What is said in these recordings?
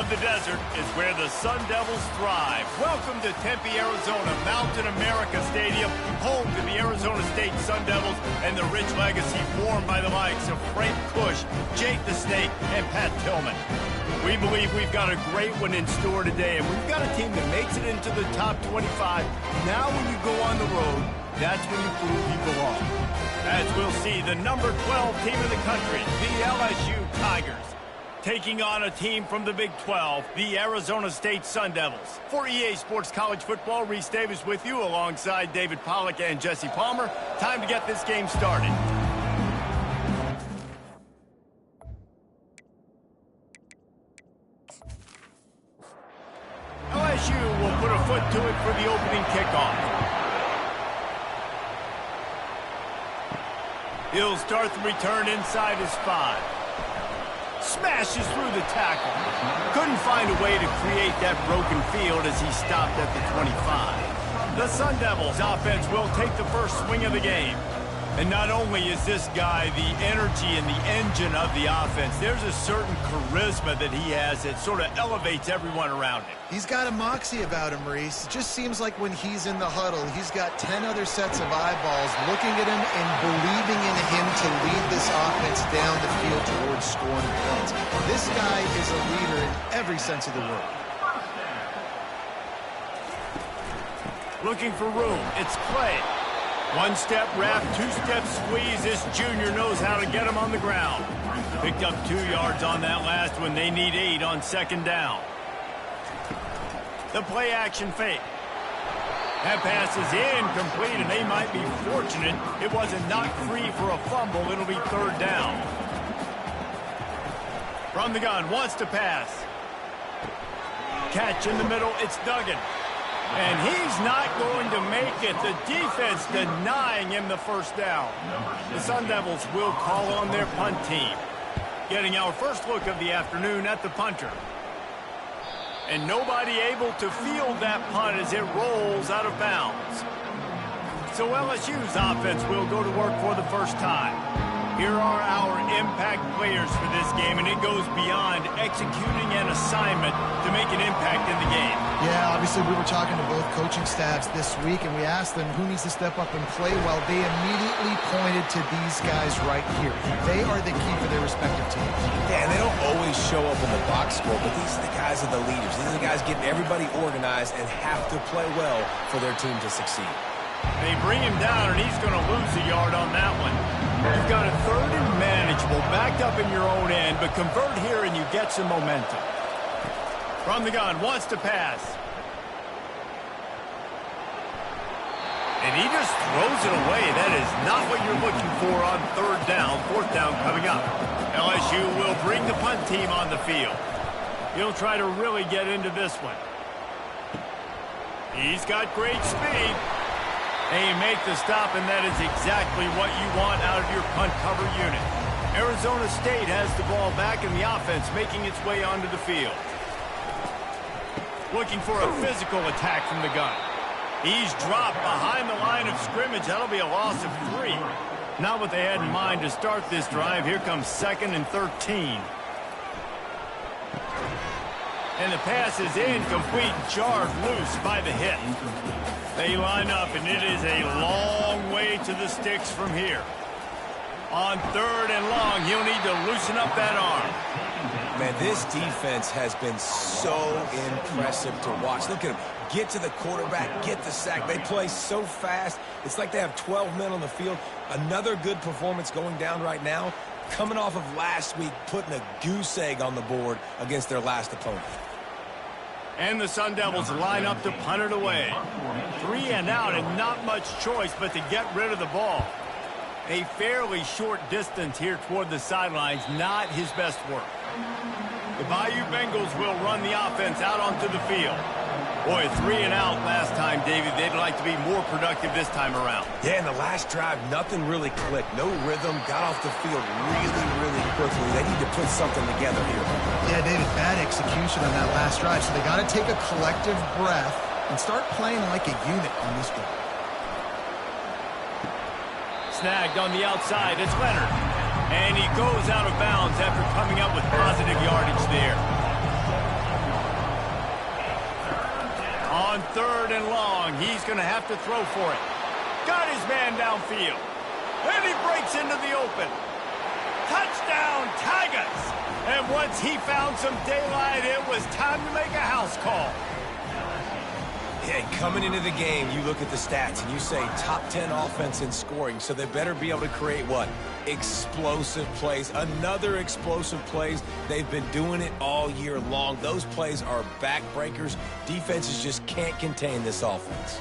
of the desert is where the Sun Devils thrive. Welcome to Tempe, Arizona, Mountain America Stadium, home to the Arizona State Sun Devils and the rich legacy formed by the likes of Frank Kush, Jake the Snake, and Pat Tillman. We believe we've got a great one in store today, and we've got a team that makes it into the top 25. Now when you go on the road, that's when you prove you belong. As we'll see, the number 12 team in the country, the LSU Tigers, taking on a team from the Big 12, the Arizona State Sun Devils. For EA Sports College Football, Reese Davis with you alongside David Pollack and Jesse Palmer. Time to get this game started. LSU will put a foot to it for the opening kickoff. He'll start the return inside his 5. Smashes through the tackle. Couldn't find a way to create that broken field as he stopped at the 25. The Sun Devils offense will take the first swing of the game. And not only is this guy the energy and the engine of the offense, there's a certain charisma that he has that sort of elevates everyone around him. He's got a moxie about him, Reese. It just seems like when he's in the huddle, he's got 10 other sets of eyeballs looking at him and believing in him to lead this offense down the field towards scoring points. This guy is a leader in every sense of the word. Looking for room. It's Clay. One-step wrap, two-step squeeze. This junior knows how to get him on the ground. Picked up 2 yards on that last one. They need 8 on second down. The play-action fake. That pass is incomplete, and they might be fortunate it wasn't knocked free for a fumble. It'll be third down. From the gun, wants to pass. Catch in the middle, it's Duggan. And he's not going to make it. The defense denying him the first down. The Sun Devils will call on their punt team. Getting our first look of the afternoon at the punter. And nobody able to field that punt as it rolls out of bounds. So LSU's offense will go to work for the first time. Here are our impact players for this game, and it goes beyond executing an assignment to make an impact in the game. Yeah, obviously we were talking to both coaching staffs this week, and we asked them who needs to step up and play well. They immediately pointed to these guys right here. They are the key for their respective teams. Yeah, and they don't always show up in the box score, but these are the guys that are the leaders. These are the guys getting everybody organized and have to play well for their team to succeed. They bring him down, and he's going to lose a yard on that one. You've got a third and manageable, backed up in your own end, but convert here and you get some momentum. From the gun, wants to pass. And he just throws it away. That is not what you're looking for on third down. Fourth down coming up. LSU will bring the punt team on the field. He'll try to really get into this one. He's got great speed. They make the stop, and that is exactly what you want out of your punt cover unit. Arizona State has the ball back, and the offense making its way onto the field. Looking for a physical attack from the gun. He's dropped behind the line of scrimmage. That'll be a loss of 3. Not what they had in mind to start this drive. Here comes 2nd and 13. And the pass is incomplete, jarred loose by the hit. They line up, and it is a long way to the sticks from here. On third and long, he'll need to loosen up that arm. Man, this defense has been so impressive to watch. Look at them. Get to the quarterback, get the sack. They play so fast. It's like they have 12 men on the field. Another good performance going down right now. Coming off of last week, putting a goose egg on the board against their last opponent. And the Sun Devils line up to punt it away. 3 and out, and not much choice but to get rid of the ball. A fairly short distance here toward the sidelines, not his best work. The Bayou Bengals will run the offense out onto the field. Boy, 3 and out last time, David. They'd like to be more productive this time around. Yeah, in the last drive, nothing really clicked. No rhythm, got off the field really quickly. They need to put something together here. Yeah, David, bad execution on that last drive, so they got to take a collective breath and start playing like a unit on this drive. Snagged on the outside, it's Leonard. And he goes out of bounds after coming up with positive yardage there. 3rd and long. He's going to have to throw for it. Got his man downfield. And he breaks into the open. Touchdown, Tigers! And once he found some daylight, it was time to make a house call. Yeah, coming into the game, you look at the stats and you say top 10 offense in scoring, so they better be able to create what? Explosive plays. Another explosive plays. They've been doing it all year long. Those plays are backbreakers. Defenses just can't contain this offense.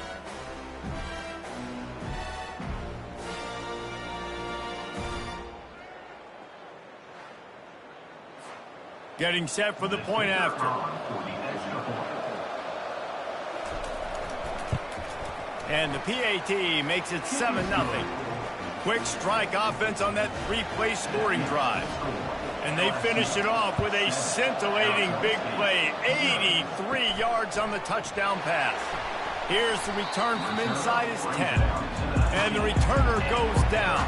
Getting set for the point after. And the PAT makes it 7-0. Quick strike offense on that 3-play scoring drive. And they finish it off with a scintillating big play. 83 yards on the touchdown pass. Here's the return from inside his 10. And the returner goes down.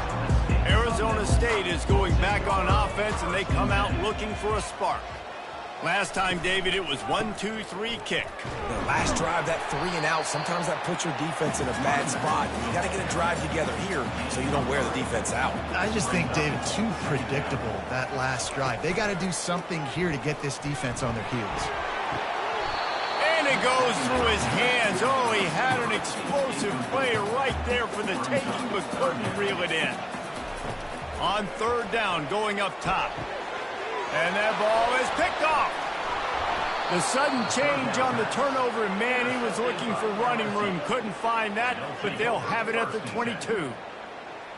Arizona State is going back on offense, and they come out looking for a spark. Last time, David, it was 1-2-3 kick. The last drive, that 3-and-out, sometimes that puts your defense in a bad spot. You got to get a drive together here so you don't wear the defense out. I just think, David, too predictable, that last drive. They got to do something here to get this defense on their heels. And it goes through his hands. Oh, he had an explosive play right there for the taking, but couldn't reel it in. On 3rd down, going up top. And that ball is picked off. The sudden change on the turnover, and man, he was looking for running room. Couldn't find that, but they'll have it at the 22.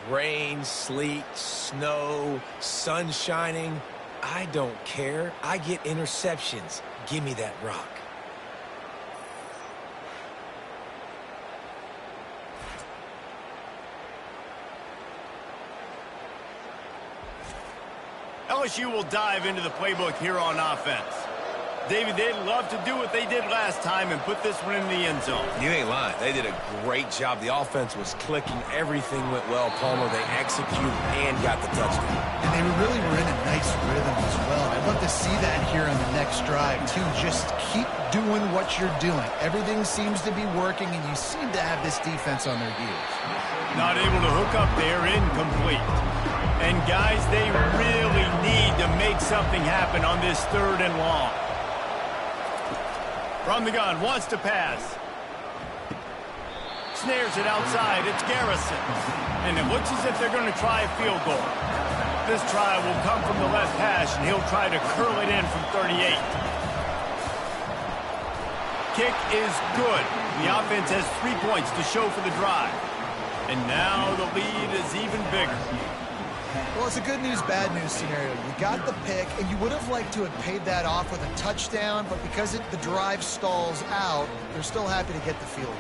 Rain, sleet, snow, sun shining. I don't care. I get interceptions. Give me that rock. LSU will dive into the playbook here on offense. David, they'd love to do what they did last time and put this one in the end zone. You ain't lying. They did a great job. The offense was clicking. Everything went well, Palmer. They executed and got the touchdown. And they really were in a nice rhythm as well. I'd love to see that here on the next drive, too. Just keep doing what you're doing. Everything seems to be working, and you seem to have this defense on their heels. Not able to hook up there, incomplete. And, guys, they really need to make something happen on this 3rd and long. From the gun, wants to pass. Snares it outside. It's Garrison. And it looks as if they're going to try a field goal. This try will come from the left hash, and he'll try to curl it in from 38. Kick is good. The offense has 3 points to show for the drive. And now the lead is even bigger. Well, it's a good news, bad news scenario. You got the pick, and you would have liked to have paid that off with a touchdown, but because the drive stalls out, they're still happy to get the field goal.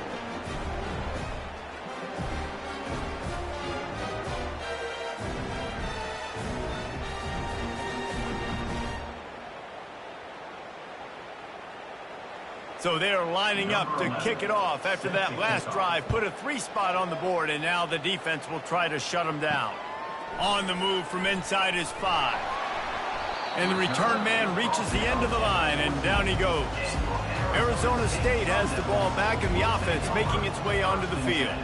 So they're lining up to kick it off after that last drive. Put a 3 spot on the board, and now the defense will try to shut them down. On the move from inside his 5. And the return man reaches the end of the line, and down he goes. Arizona State has the ball back, and the offense making its way onto the field.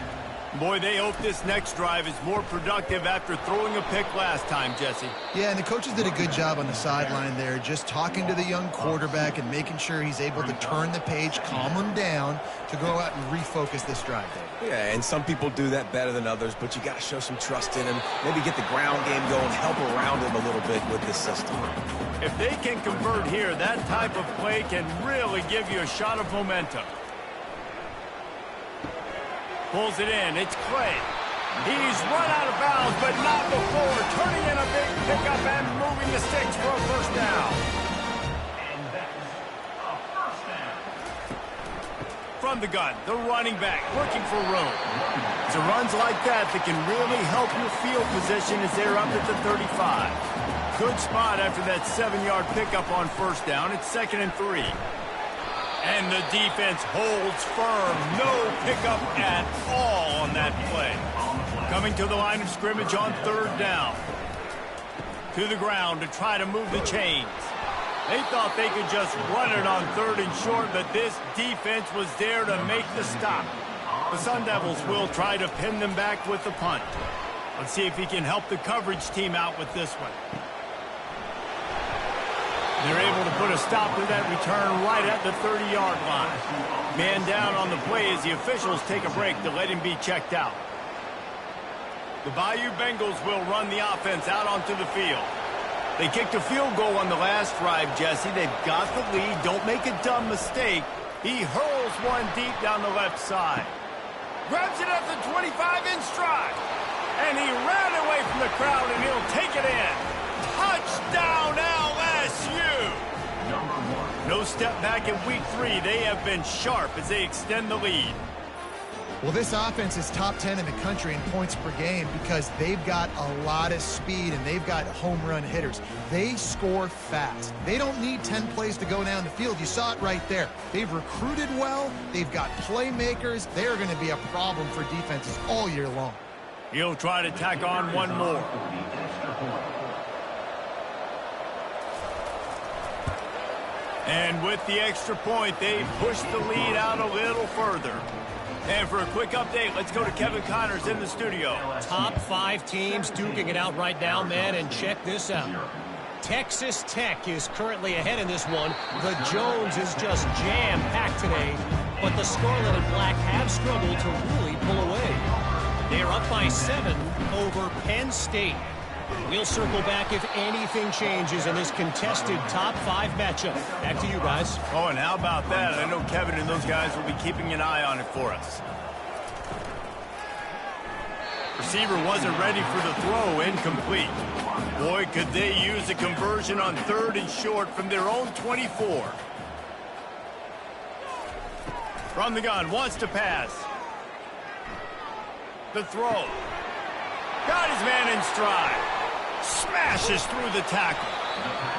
Boy, they hope this next drive is more productive after throwing a pick last time, Jesse. Yeah, and the coaches did a good job on the sideline there, just talking to the young quarterback and making sure he's able to turn the page, calm him down, to go out and refocus this drive there. Yeah, and some people do that better than others, but you got to show some trust in him. Maybe get the ground game going, help around him a little bit with this system. If they can convert here, that type of play can really give you a shot of momentum. Pulls it in. It's Clay. He's run out of bounds, but not before. Turning in a big pickup and moving the sticks for a first down. From the gun, the running back looking for room. It's runs like that that can really help your field position as they're up at the 35. Good spot after that 7-yard pickup on first down. It's 2nd and 3. And the defense holds firm. No pickup at all on that play. Coming to the line of scrimmage on 3rd down. To the ground to try to move the chains. They thought they could just run it on 3rd and short, but this defense was there to make the stop. The Sun Devils will try to pin them back with the punt. Let's see if he can help the coverage team out with this one. They're able to put a stop to that return right at the 30-yard line. Man down on the play as the officials take a break to let him be checked out. The Bayou Bengals will run the offense out onto the field. They kicked a field goal on the last drive, Jesse. They've got the lead. Don't make a dumb mistake. He hurls one deep down the left side. Grabs it at the 25 in stride. And he ran away from the crowd, and he'll take it in. Touchdown, LSU! No step back in week 3. They have been sharp as they extend the lead. Well, this offense is top 10 in the country in points per game because they've got a lot of speed and they've got home run hitters. They score fast. They don't need 10 plays to go down the field. You saw it right there. They've recruited well. They've got playmakers. They're going to be a problem for defenses all year long. He'll try to tack on one more. And with the extra point, they push the lead out a little further. And for a quick update, let's go to Kevin Connors in the studio. Top 5 teams duking it out right now, man, and check this out. Texas Tech is currently ahead in this one. The Jones is just jam-packed today, but the Scarlet and Black have struggled to really pull away. They are up by 7 over Penn State. We'll circle back if anything changes in this contested top 5 matchup. Back to you guys. Oh, and how about that? I know Kevin and those guys will be keeping an eye on it for us. Receiver wasn't ready for the throw, incomplete. Boy, could they use a conversion on 3rd and short from their own 24. From the gun, wants to pass. The throw. Got his man in stride. Smashes through the tackle.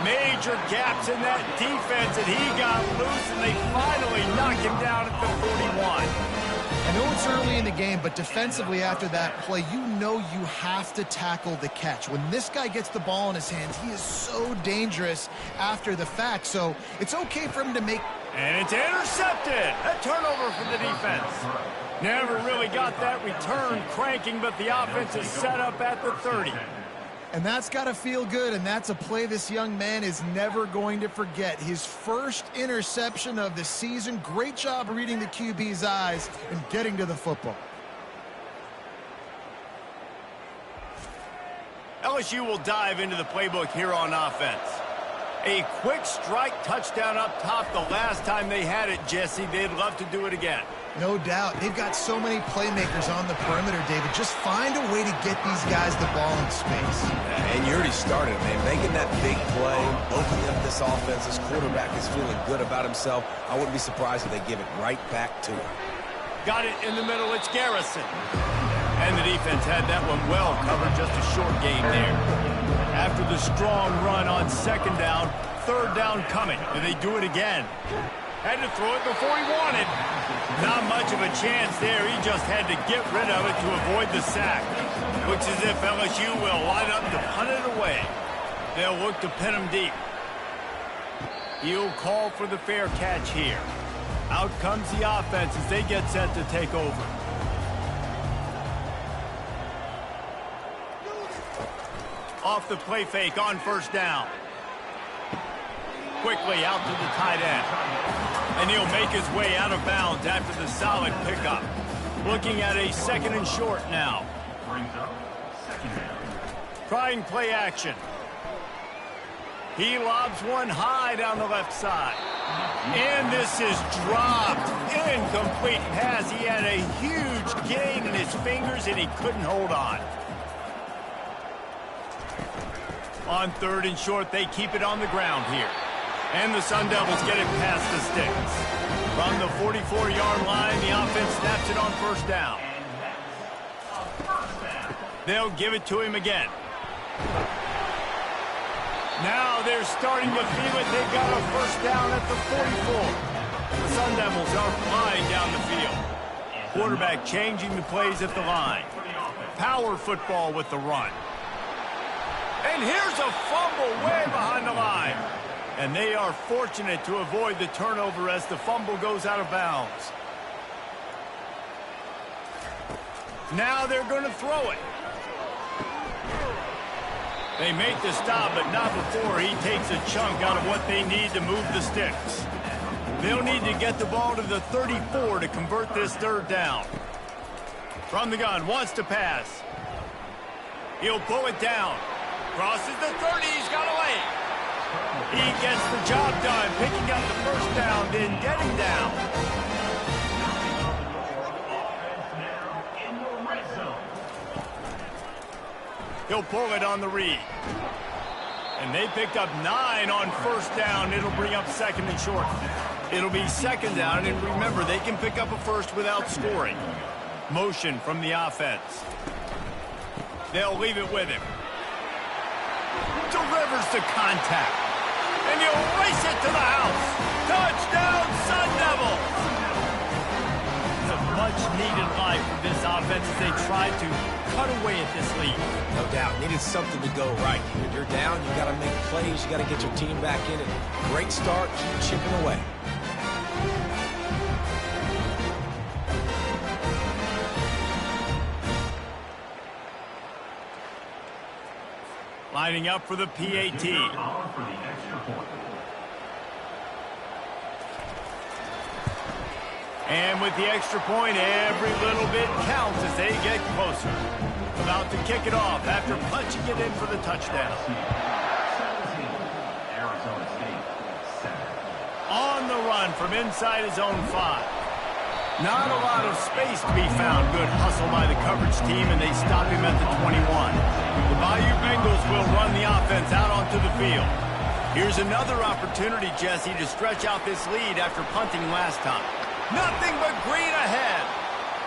Major gaps in that defense, and he got loose, and they finally knock him down at the 41. I know it's early in the game, but defensively after that play, you know you have to tackle the catch. When this guy gets the ball in his hands, he is so dangerous after the fact, so it's okay for him to make... And it's intercepted. A turnover for the defense. Never really got that return cranking, but the offense is set up at the 30. And that's got to feel good, and that's a play this young man is never going to forget. His first interception of the season. Great job reading the QB's eyes and getting to the football. LSU will dive into the playbook here on offense. A quick strike touchdown up top the last time they had it, Jesse. They'd love to do it again. No doubt. They've got so many playmakers on the perimeter, David. Just find a way to get these guys the ball in space. And you already started, man. Making that big play, opening up this offense. This quarterback is feeling good about himself. I wouldn't be surprised if they give it right back to him. Got it in the middle. It's Garrison. And the defense had that one well covered. Just a short game there. After the strong run on 2nd down, 3rd down coming. Do they do it again? Had to throw it before he wanted. Not much of a chance there. He just had to get rid of it to avoid the sack. Looks as if LSU will line up to punt it away. They'll look to pin him deep. He'll call for the fair catch here. Out comes the offense as they get set to take over. Off the play fake on 1st down. Quickly out to the tight end. And he'll make his way out of bounds after the solid pickup. Looking at a 2nd and short now. Trying play action. He lobs one high down the left side. And this is dropped. Incomplete pass. He had a huge gain in his fingers and he couldn't hold on. On 3rd and short, they keep it on the ground here. And the Sun Devils get it past the sticks. From the 44-yard line, the offense snaps it on 1st down. They'll give it to him again. Now they're starting to feel it. They've got a 1st down at the 44. The Sun Devils are flying down the field. Quarterback changing the plays at the line. Power football with the run. And here's a fumble way behind the line. And they are fortunate to avoid the turnover as the fumble goes out of bounds. Now they're going to throw it. They make the stop, but not before he takes a chunk out of what they need to move the sticks. They'll need to get the ball to the 34 to convert this third down. From the gun, wants to pass. He'll pull it down. Crosses the 30, he's got away. He gets the job done, picking up the first down, then getting down. He'll pull it on the read. And they picked up 9 on first down. It'll bring up second and short. It'll be second down, and remember, they can pick up a first without scoring. Motion from the offense. They'll leave it with him. Delivers the contact. And he'll race it to the house. Touchdown, Sun Devils! It's a much-needed life for this offense as they try to cut away at this lead. No doubt. Needed something to go right. When you're down, you got to make plays. You got to get your team back in it. Great start. Keep chipping away. Lining up for the PAT. And with the extra point, every little bit counts as they get closer. About to kick it off after punching it in for the touchdown. On the run from inside his own 5. Not a lot of space to be found. Good hustle by the coverage team, and they stop him at the 21. The Bayou Bengals will run the offense out onto the field. Here's another opportunity, Jesse, to stretch out this lead after punting last time. Nothing but green ahead.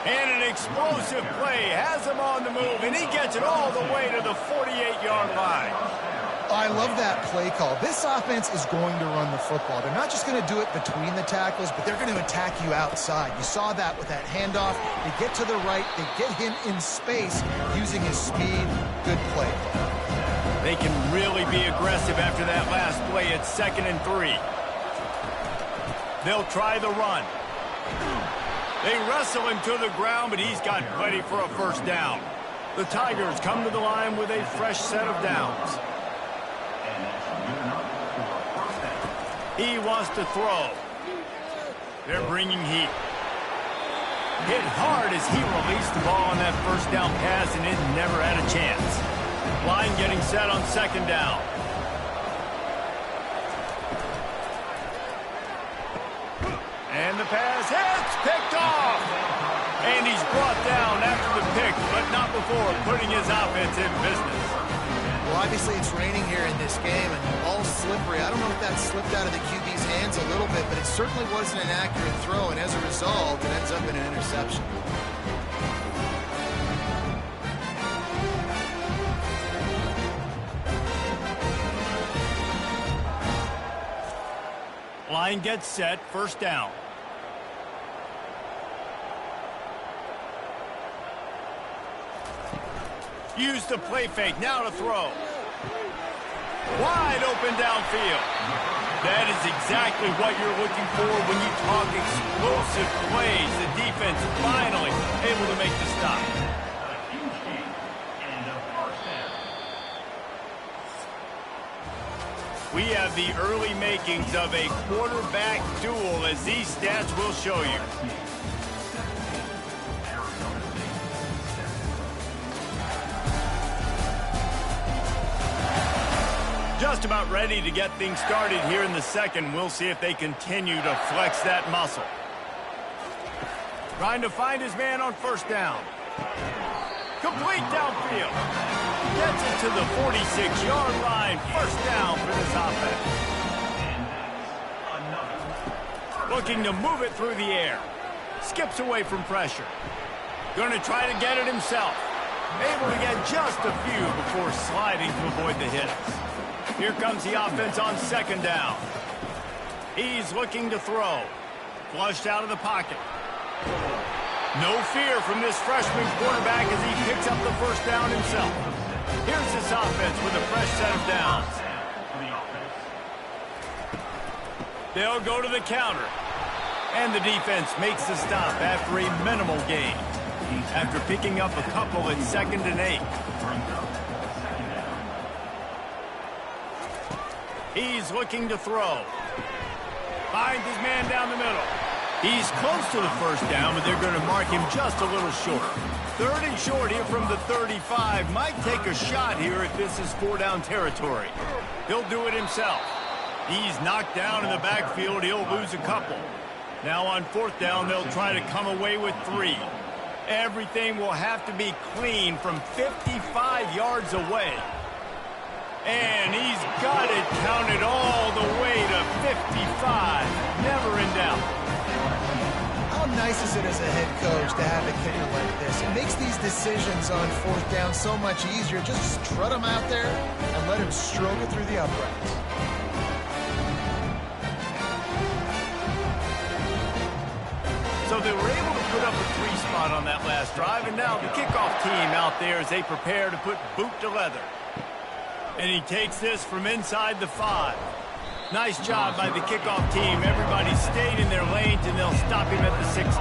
And an explosive play has him on the move, and he gets it all the way to the 48-yard line. I love that play call. This offense is going to run the football. They're not just going to do it between the tackles, but they're going to attack you outside. You saw that with that handoff. They get to the right. They get him in space using his speed. Good play. They can really be aggressive after that last play. It's 2nd and 3. They'll try the run. They wrestle him to the ground, but he's got plenty for a first down. The Tigers come to the line with a fresh set of downs. He wants to throw. They're bringing heat. Hit hard as he released the ball on that first down pass, and it never had a chance. Line getting set on 2nd down. And the pass hits, picked off. And he's brought down after the pick, but not before putting his offense in business. Well, obviously it's raining here in this game, and the ball's slippery. I don't know if that slipped out of the QB's hands a little bit, but it certainly wasn't an accurate throw, and as a result, it ends up in an interception. Line gets set, first down. Use the play fake, now to throw. Wide open downfield. That is exactly what you're looking for when you talk explosive plays. The defense finally able to make the stop. We have the early makings of a quarterback duel, as these stats will show you. Just about ready to get things started here in the second. We'll see if they continue to flex that muscle. Trying to find his man on first down. Complete downfield. Gets it to the 46-yard line. First down for this offense. Looking to move it through the air. Skips away from pressure. Going to try to get it himself. Able to get just a few before sliding to avoid the hits. Here comes the offense on second down. He's looking to throw. Flushed out of the pocket. No fear from this freshman quarterback as he picks up the first down himself. Here's this offense with a fresh set of downs. They'll go to the counter. And the defense makes the stop after a minimal gain. After picking up a couple at 2nd and 8. He's looking to throw. Finds his man down the middle. He's close to the first down, but they're going to mark him just a little short. 3rd and short here from the 35. Might take a shot here if this is 4-down territory. He'll do it himself. He's knocked down in the backfield. He'll lose a couple. Now on 4th down, they'll try to come away with 3. Everything will have to be clean from 55 yards away. And he's got it counted all the way to 55. Never in doubt. How nice is it as a head coach to have a kicker like this? It makes these decisions on 4th down so much easier. Just strut him out there and let him stroke it through the uprights. So they were able to put up a 3 spot on that last drive, and now the kickoff team out there as they prepare to put boot to leather. And he takes this from inside the 5. Nice job by the kickoff team. Everybody stayed in their lanes, and they'll stop him at the 16.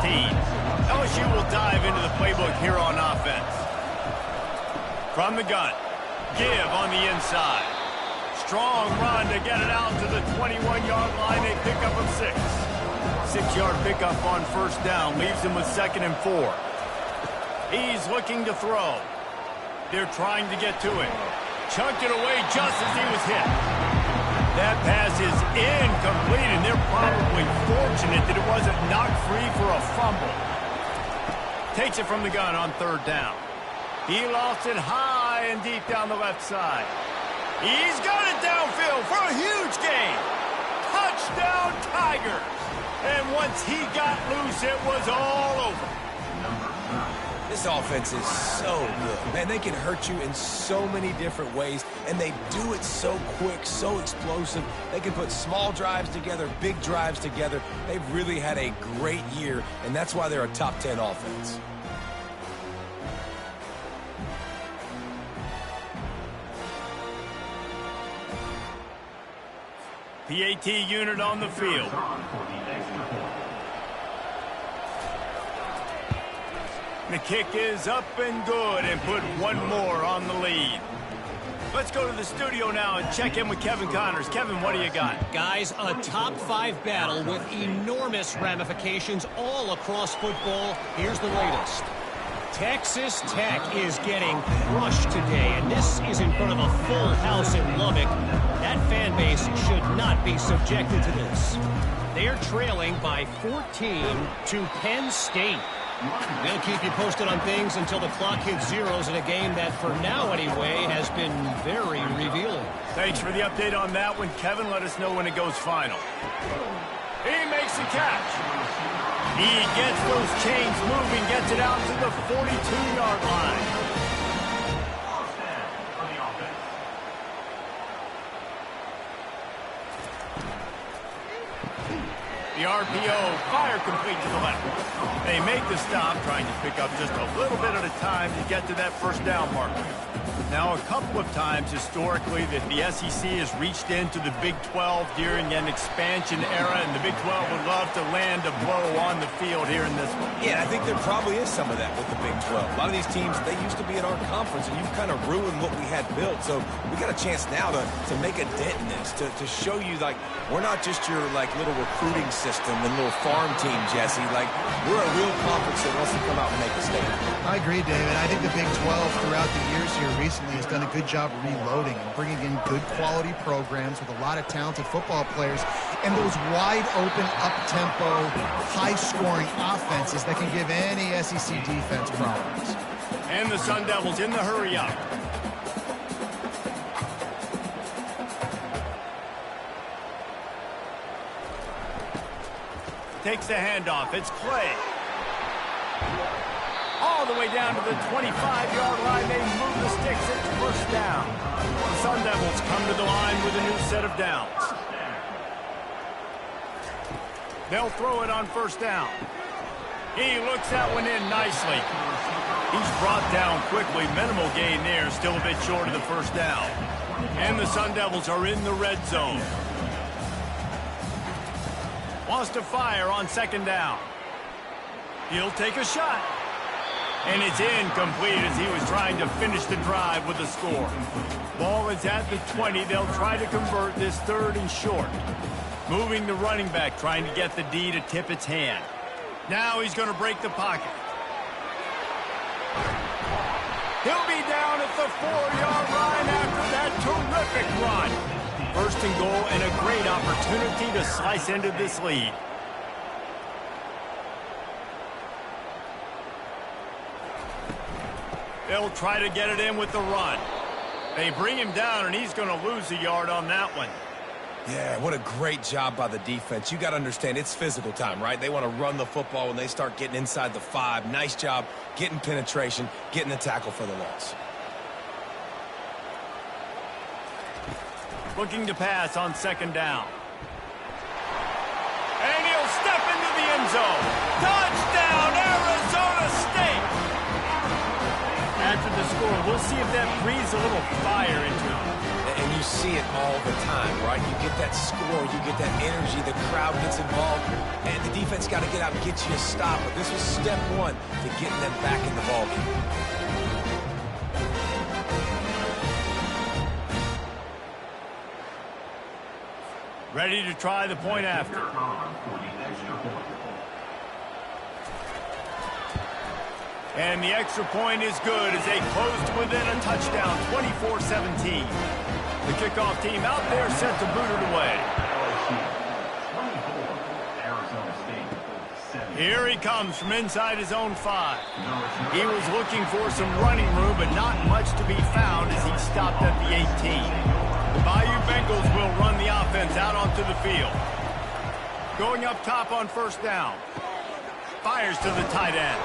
LSU will dive into the playbook here on offense. From the gun, give on the inside. Strong run to get it out to the 21-yard line. They pick up a 6. 6-yard pickup on 1st down. Leaves him with 2nd and 4. He's looking to throw. They're trying to get to it. Chunked it away just as he was hit. That pass is incomplete, and they're probably fortunate that it wasn't knocked free for a fumble. Takes it from the gun on 3rd down. He lost it high and deep down the left side. He's got it downfield for a huge gain. Touchdown, Tigers. And once he got loose, it was all over. This offense is so good. Man, they can hurt you in so many different ways, and they do it so quick, so explosive. They can put small drives together, big drives together. They've really had a great year, and that's why they're a top 10 offense. PAT unit on the field. The kick is up and good, and put one more on the lead. Let's go to the studio now and check in with Kevin Connors. Kevin, what do you got? Guys, a top 5 battle with enormous ramifications all across football. Here's the latest. Texas Tech is getting crushed today, and this is in front of a full house in Lubbock. That fan base should not be subjected to this. They're trailing by 14 to Penn State. They'll keep you posted on things until the clock hits zeros in a game that, for now anyway, has been very revealing. Thanks for the update on that one, Kevin. Let us know when it goes final. He makes the catch. He gets those chains moving, gets it out to the 42-yard line. The RPO, fire complete to the left. They make the stop, trying to pick up just a little bit at a time to get to that 1st down marker. Now, a couple of times historically that the SEC has reached into the Big 12 during an expansion era, and the Big 12 would love to land a blow on the field here in this one. Yeah, I think there probably is some of that with the Big 12. A lot of these teams, they used to be in our conference, and you've kind of ruined what we had built. So we got a chance now to make a dent in this, to show you, like, we're not just your, like, little recruiting system and little farm team, Jesse. Like, we're a real conference that wants to come out and make a statement. I agree, David. I think the Big 12 throughout the years here recently has done a good job reloading and bringing in good quality programs with a lot of talented football players and those wide open, up-tempo, high-scoring offenses that can give any SEC defense problems. And the Sun Devils in the hurry-up. Takes the handoff. It's Clay. All the way down to the 25-yard line. They move the sticks. It's 1st down. The Sun Devils come to the line with a new set of downs. They'll throw it on 1st down. He looks that one in nicely. He's brought down quickly. Minimal gain there. Still a bit short of the 1st down. And the Sun Devils are in the red zone. Wants to fire on second down. He'll take a shot. And it's incomplete as he was trying to finish the drive with a score. Ball is at the 20. They'll try to convert this third and short. Moving the running back, trying to get the D to tip its hand. Now he's going to break the pocket. He'll be down at the 4-yard line after that terrific run. First and goal and a great opportunity to slice into this lead. They'll try to get it in with the run. They bring him down, and he's going to lose a yard on that one. Yeah, what a great job by the defense. You got to understand, it's physical time, right? They want to run the football when they start getting inside the 5. Nice job getting penetration, getting the tackle for the loss. Looking to pass on second down. And he'll step into the end zone. Touchdown, Arizona State! After the score, we'll see if that breathes a little fire into him. And you see it all the time, right? You get that score, you get that energy, the crowd gets involved, and the defense got to get out and get you a stop. But this was step one to getting them back in the ballgame. Ready to try the point after. And the extra point is good as they close to within a touchdown, 24-17. The kickoff team out there set to boot it away. Here he comes from inside his own 5. He was looking for some running room, but not much to be found as he stopped at the 18. The Bayou Bengals will run the offense out onto the field. Going up top on first down. Fires to the tight end.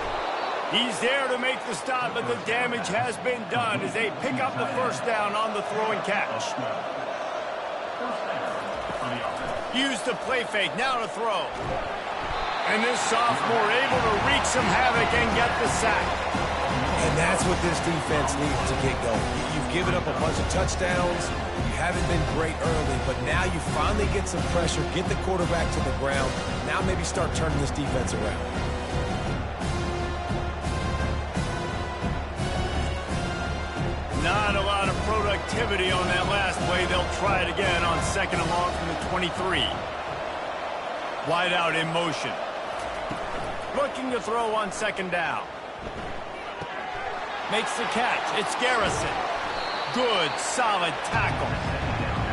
He's there to make the stop, but the damage has been done as they pick up the first down on the throw and catch. Use the play fake, now to throw. And this sophomore able to wreak some havoc and get the sack. And that's what this defense needs to get going. You've given up a bunch of touchdowns. You haven't been great early, but now you finally get some pressure, get the quarterback to the ground. Now maybe start turning this defense around. Not a lot of productivity on that last play. They'll try it again on second and long from the 23. Wide out in motion. Looking to throw on second down. Makes the catch. It's Garrison. Good, solid tackle.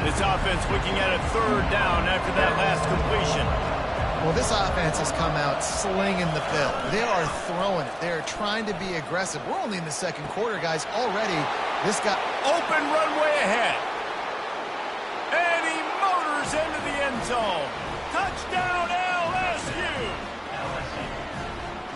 This offense looking at a third down after that last completion. Well, this offense has come out slinging the field. They are throwing it. They are trying to be aggressive. We're only in the second quarter, guys. Already, this got open runway ahead. And he motors into the end zone. Touchdown, LSU!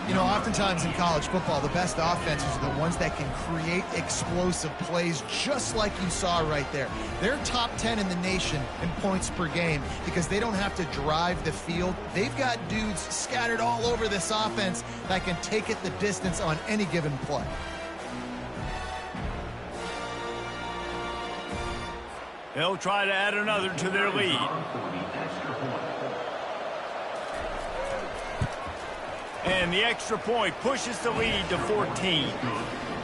You know, oftentimes in college football, the best offenses are the ones that can create explosive plays just like you saw right there. They're top 10 in the nation in points per game because they don't have to drive the field. They've got dudes scattered all over this offense that can take it the distance on any given play. They'll try to add another to their lead. And the extra point pushes the lead to 14.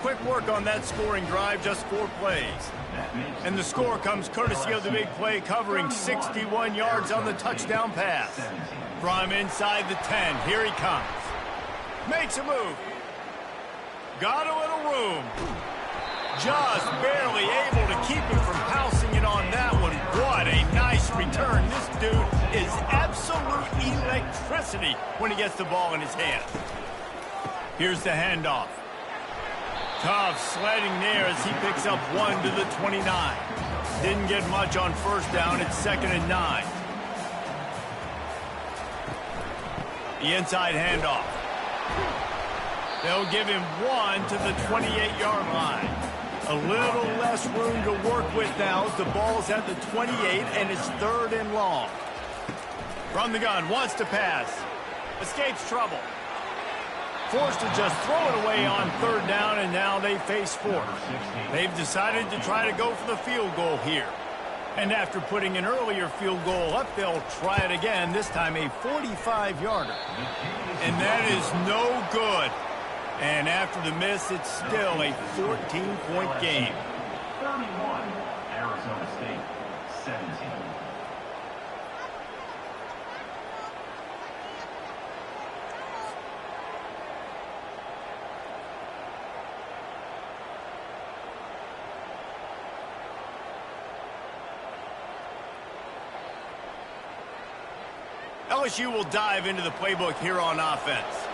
Quick work on that scoring drive, just 4 plays. And the score comes courtesy of the big play covering 61 yards on the touchdown pass. From inside the 10, here he comes. Makes a move. Got a little room. Just barely able to keep him from pouncing it on that one. What a nice return. This dude is absolute electricity when he gets the ball in his hand. Here's the handoff. Tough sledding there as he picks up 1 to the 29. Didn't get much on first down. It's 2nd and 9. The inside handoff. They'll give him 1 to the 28-yard line. A little less room to work with now as the ball's at the 28 and it's 3rd and long. From the gun, wants to pass. Escapes trouble. Forced to just throw it away on 3rd down, and now they face 4th. They've decided to try to go for the field goal here. And after putting an earlier field goal up, they'll try it again, this time a 45-yarder. And that is no good. And after the miss, it's still a 14-point game. 31, Arizona State, 17. LSU will dive into the playbook here on offense.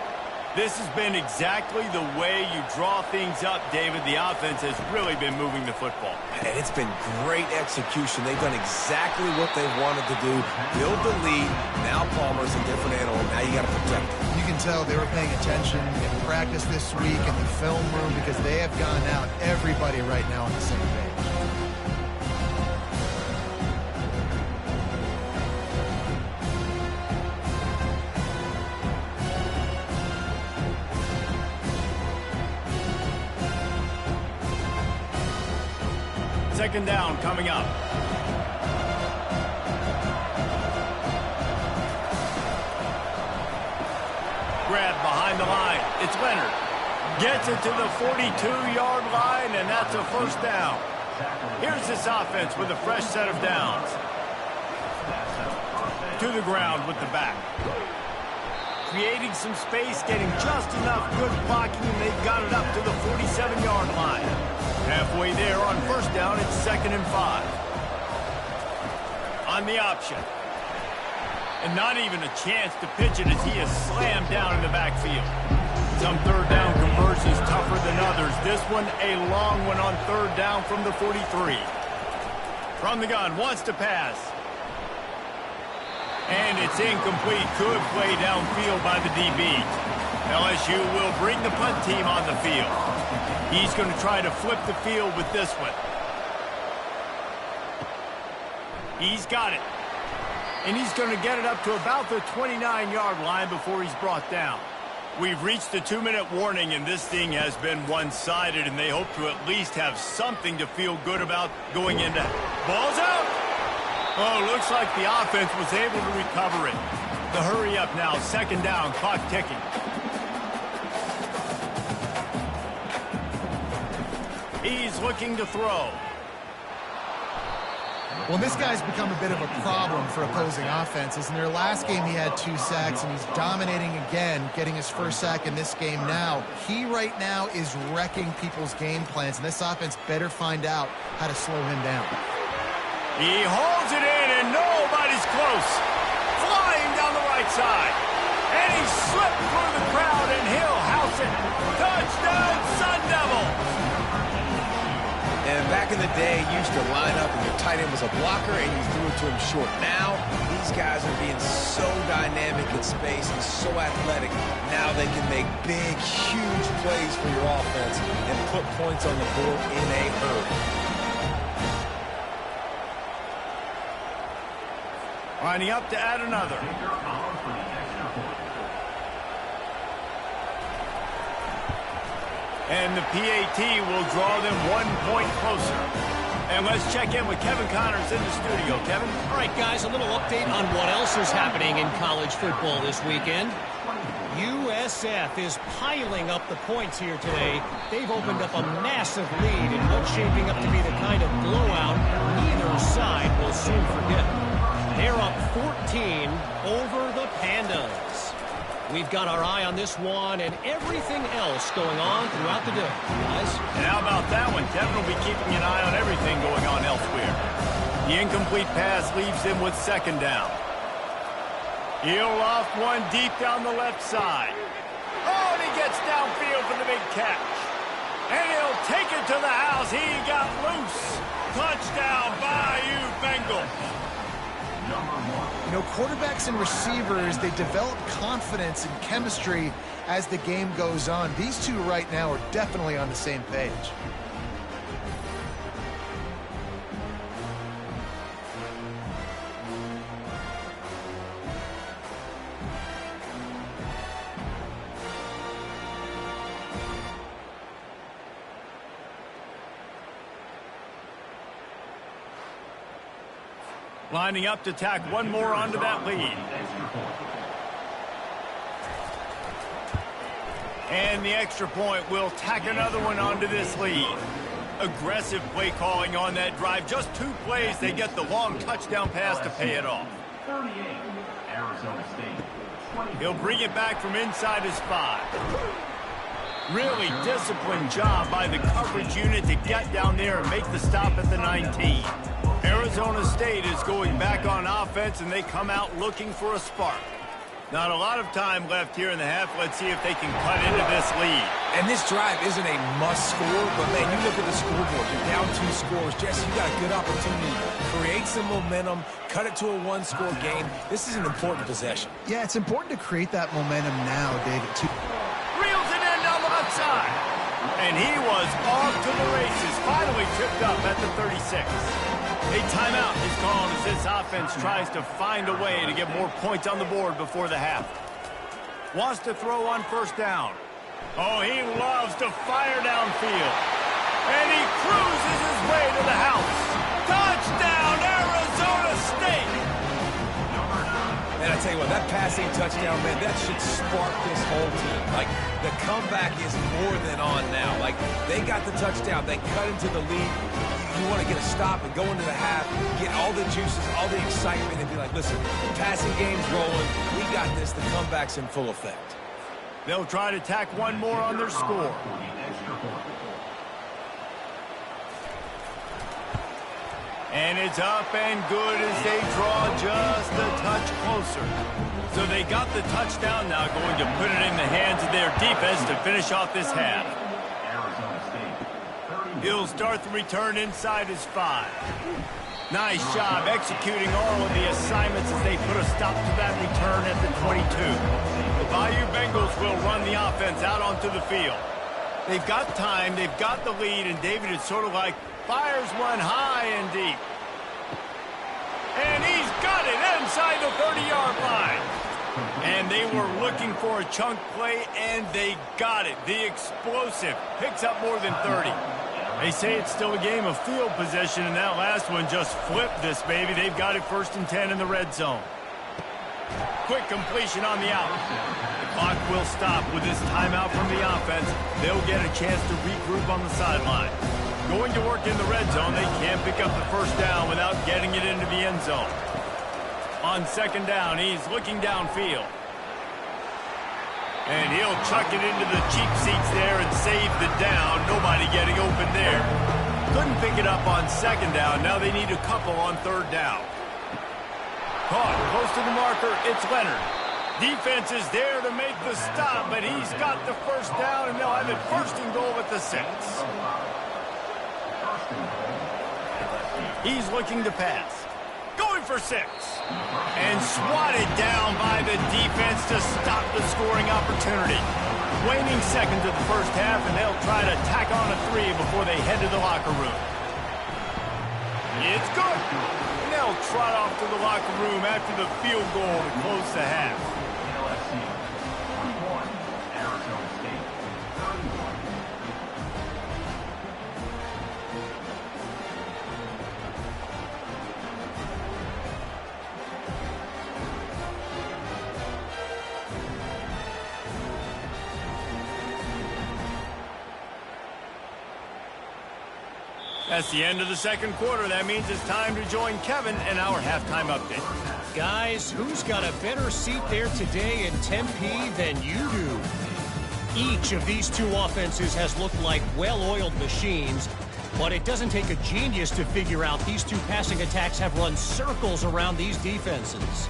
This has been exactly the way you draw things up, David. The offense has really been moving the football. And it's been great execution. They've done exactly what they wanted to do. Build the lead. Now Palmer's a different animal. Now you got to protect it. You can tell they were paying attention in practice this week in the film room because they have gone out, everybody right now on the same page. Second down coming up. Grab behind the line. It's Leonard. Gets it to the 42-yard line, and that's a first down. Here's this offense with a fresh set of downs. To the ground with the back. Creating some space, getting just enough good blocking, and they've got it up to the 47-yard line. Halfway there on first down, it's 2nd and 5. On the option. And not even a chance to pitch it as he is slammed down in the backfield. Some third down conversions tougher than others. This one a long one on third down from the 43. From the gun, wants to pass. And it's incomplete. Good play downfield by the DB. LSU will bring the punt team on the field. He's going to try to flip the field with this one. He's got it. And he's going to get it up to about the 29-yard line before he's brought down. We've reached the 2-minute warning, and this thing has been one-sided, and they hope to at least have something to feel good about going into. Ball's out! Oh, looks like the offense was able to recover it. The hurry up now, 2nd down, clock ticking. He's looking to throw. Well, this guy's become a bit of a problem for opposing offenses. In their last game, he had 2 sacks, and he's dominating again, getting his first sack in this game now. He right now is wrecking people's game plans, and this offense better find out how to slow him down. He holds it in, and nobody's close. Flying down the right side. And he slipped through the crowd, and he'll house it. Touchdown, Sun Devils! And back in the day, you used to line up and your tight end was a blocker and you threw it to him short. Now, these guys are being so dynamic in space and so athletic. Now they can make big, huge plays for your offense and put points on the board in a hurry. Lining up to add another. And the PAT will draw them 1 point closer. And let's check in with Kevin Connors in the studio. Kevin? All right, guys, a little update on what else is happening in college football this weekend. USF is piling up the points here today. They've opened up a massive lead in what's shaping up to be the kind of blowout neither side will soon forget. They're up 14 over the Pandas. We've got our eye on this one and everything else going on throughout the day, guys. And how about that one? Kevin will be keeping an eye on everything going on elsewhere. The incomplete pass leaves him with 2nd down. He'll loft one deep down the left side. Oh, and he gets downfield for the big catch. And he'll take it to the house. He got loose. Touchdown, Bayou Bengals. You know, quarterbacks and receivers, they develop confidence and chemistry as the game goes on. These two right now are definitely on the same page. Lining up to tack one more onto that lead. And the extra point will tack another one onto this lead. Aggressive play calling on that drive. Just 2 plays, they get the long touchdown pass to pay it off. 38, Arizona State. He'll bring it back from inside his 5. Really disciplined job by the coverage unit to get down there and make the stop at the 19. Arizona State is going back on offense, and they come out looking for a spark. Not a lot of time left here in the half. Let's see if they can cut into this lead. And this drive isn't a must score, but man, you look at the scoreboard. You're down 2 scores. Jesse, you got a good opportunity to create some momentum, cut it to a 1-score game. This is an important possession. Yeah, it's important to create that momentum now, David. Reels it in down the left side. And he was off to the races. Finally tripped up at the 36. A timeout is called as this offense tries to find a way to get more points on the board before the half. Wants to throw on first down. Oh, he loves to fire downfield. And he cruises his way to the house. Touchdown, Arizona State! And I tell you what, that passing touchdown, man, that should spark this whole team. Like, the comeback is more than on now. Like, they got the touchdown. They cut into the lead. You want to get a stop and go into the half, get all the juices, all the excitement, and be like, listen, the passing game's rolling. We got this. The comeback's in full effect. They'll try to tack one more on their score. And it's up and good as they draw just a touch closer. So they got the touchdown, now going to put it in the hands of their defense to finish off this half. He'll start the return inside his 5. Nice job executing all of the assignments as they put a stop to that return at the 22. The Bayou Bengals will run the offense out onto the field. They've got time, they've got the lead, and David is sort of like fires one high and deep. And he's got it inside the 30-yard line. And they were looking for a chunk play, and they got it. The explosive picks up more than 30. They say it's still a game of field possession, and that last one just flipped this baby. They've got it 1st and 10 in the red zone. Quick completion on the out. The clock will stop with this timeout from the offense. They'll get a chance to regroup on the sideline. Going to work in the red zone, they can't pick up the first down without getting it into the end zone. On 2nd down, he's looking downfield. And he'll chuck it into the cheap seats there and save the down. Nobody getting open there. Couldn't pick it up on 2nd down. Now they need a couple on 3rd down. Caught close to the marker. It's Leonard. Defense is there to make the stop, but he's got the first down, and they'll have it 1st and goal at the 6. He's looking to pass. Going for 6. And swatted down by the defense to stop the scoring opportunity. Waning seconds of the first half, and they'll try to tack on a 3 before they head to the locker room. It's good. And they'll trot off to the locker room after the field goal to close the half. LSU 21, Arizona State 31. That's the end of the 2nd quarter. That means it's time to join Kevin in our halftime update. Guys, who's got a better seat there today in Tempe than you do? Each of these 2 offenses has looked like well-oiled machines, but it doesn't take a genius to figure out these 2 passing attacks have run circles around these defenses.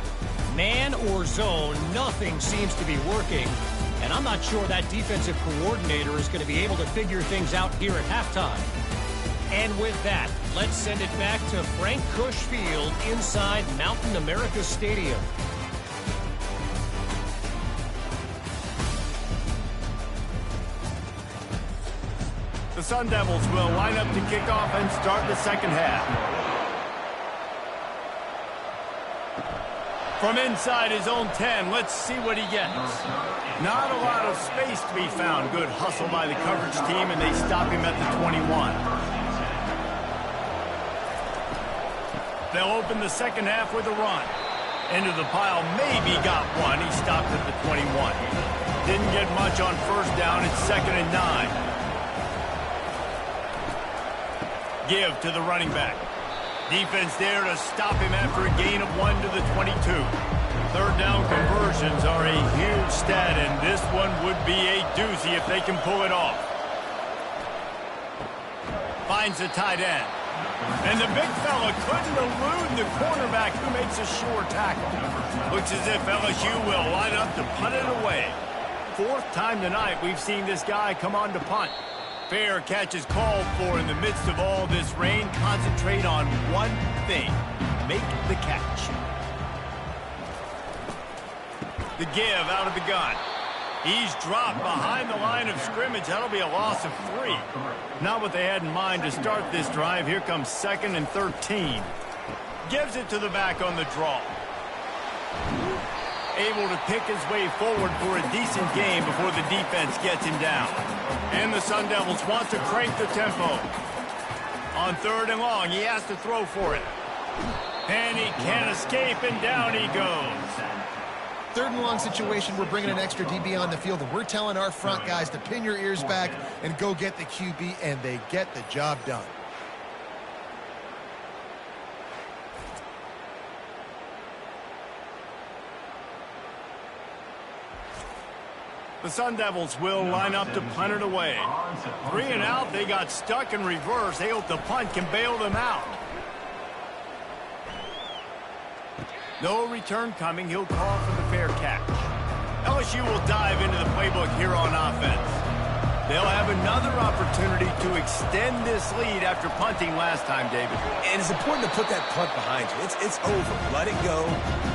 Man or zone, nothing seems to be working, and I'm not sure that defensive coordinator is going to be able to figure things out here at halftime. And with that, let's send it back to Frank Cush Field inside Mountain America Stadium. The Sun Devils will line up to kick off and start the 2nd half. From inside his own 10, let's see what he gets. Not a lot of space to be found. Good hustle by the coverage team, and they stop him at the 21. They'll open the second half with a run. Into the pile, maybe got one. He stopped at the 21. Didn't get much on first down. It's 2nd and 9. Give to the running back. Defense there to stop him after a gain of 1 to the 22. Third down conversions are a huge stat, and this one would be a doozy if they can pull it off. Finds the tight end. And the big fella couldn't elude the cornerback who makes a sure tackle. Looks as if LSU will line up to punt it away. 4th time tonight we've seen this guy come on to punt. Fair catch is called for in the midst of all this rain. Concentrate on one thing. Make the catch. The give out of the gun. He's dropped behind the line of scrimmage. That'll be a loss of 3. Not what they had in mind to start this drive. Here comes 2nd and 13. Gives it to the back on the draw. Able to pick his way forward for a decent game before the defense gets him down. And the Sun Devils want to crank the tempo. On 3rd and long, he has to throw for it. And he can't escape, and down he goes. 3rd and long situation, we're bringing an extra DB on the field, and we're telling our front guys to pin your ears back and go get the QB, and they get the job done. The Sun Devils will line up to punt it away. 3 and out, they got stuck in reverse. They hope the punt can bail them out. No return coming. He'll call for the fair catch. LSU will dive into the playbook here on offense. They'll have another opportunity to extend this lead after punting last time, David. And it's important to put that punt behind you. It's over. Let it go.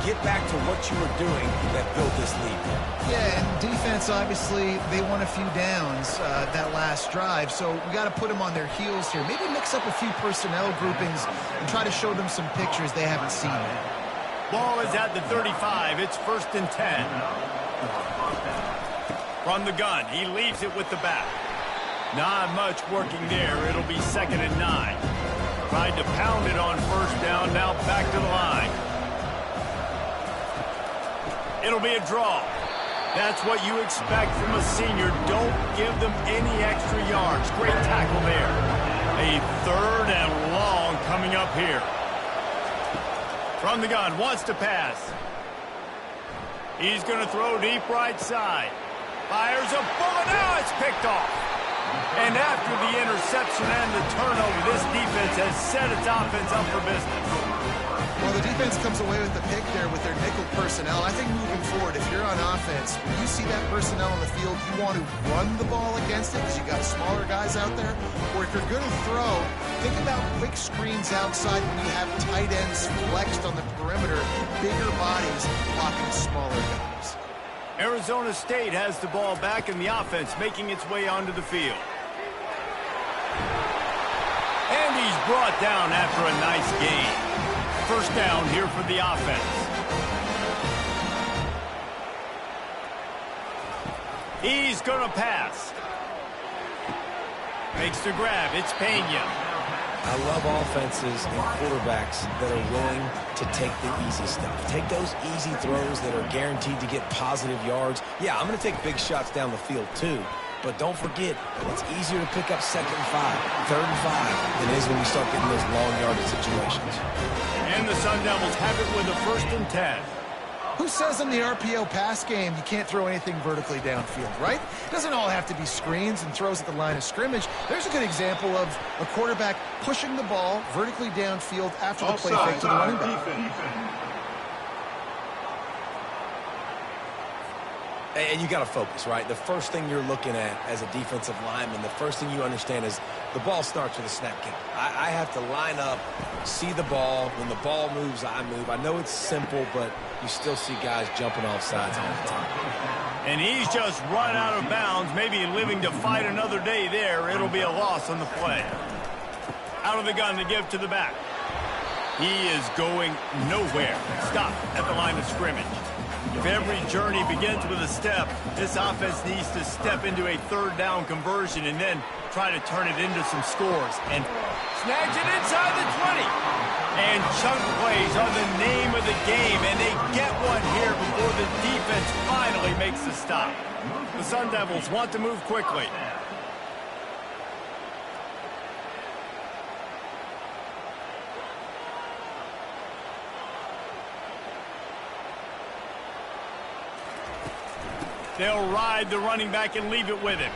Get back to what you were doing that built this lead. Yeah, and defense, obviously, they won a few downs that last drive, so we got to put them on their heels here. Maybe mix up a few personnel groupings and try to show them some pictures they haven't seen yet. Ball is at the 35. It's 1st and 10. From the gun, he leaves it with the back. Not much working there. It'll be 2nd and 9. Tried to pound it on first down. Now back to the line. It'll be a draw. That's what you expect from a senior. Don't give them any extra yards. Great tackle there. A 3rd and long coming up here. From the gun, wants to pass. He's going to throw deep right side. Fires a bullet. Now it's picked off. And after the interception and the turnover, this defense has set its offense up for business. Well, the defense comes away with the pick there with their nickel personnel. I think moving forward, if you're on offense, when you see that personnel on the field, you want to run the ball against it because you got smaller guys out there. Or if you're going to throw, think about quick screens outside when you have tight ends flexed on the perimeter, bigger bodies blocking smaller guys. Arizona State has the ball back in the offense, making its way onto the field. And he's brought down after a nice gain. 1st down here for the offense. He's going to pass. Makes the grab. It's Pena. I love offenses and quarterbacks that are willing to take the easy stuff. Take those easy throws that are guaranteed to get positive yards. Yeah, I'm going to take big shots down the field too. But don't forget, it's easier to pick up 2nd and 5, 3rd and 5 than it is when you start getting those long yardage situations. And the Sun Devils have it with a 1st and 10. Who says in the RPO pass game you can't throw anything vertically downfield, right? It doesn't all have to be screens and throws at the line of scrimmage. There's a good example of a quarterback pushing the ball vertically downfield after the play fake to the running back. And you got to focus, right? The first thing you're looking at as a defensive lineman, the first thing you understand is the ball starts with a snap count. I have to line up, see the ball. When the ball moves, I move. I know it's simple, but you still see guys jumping off sides all the time. And he's just run out of bounds, maybe living to fight another day there. It'll be a loss on the play. Out of the gun to give to the back. He is going nowhere. Stop at the line of scrimmage. If every journey begins with a step, this offense needs to step into a 3rd down conversion and then try to turn it into some scores. And snags it inside the 20. And chunk plays are the name of the game, and they get one here before the defense finally makes the stop. The Sun Devils want to move quickly. They'll ride the running back and leave it with him.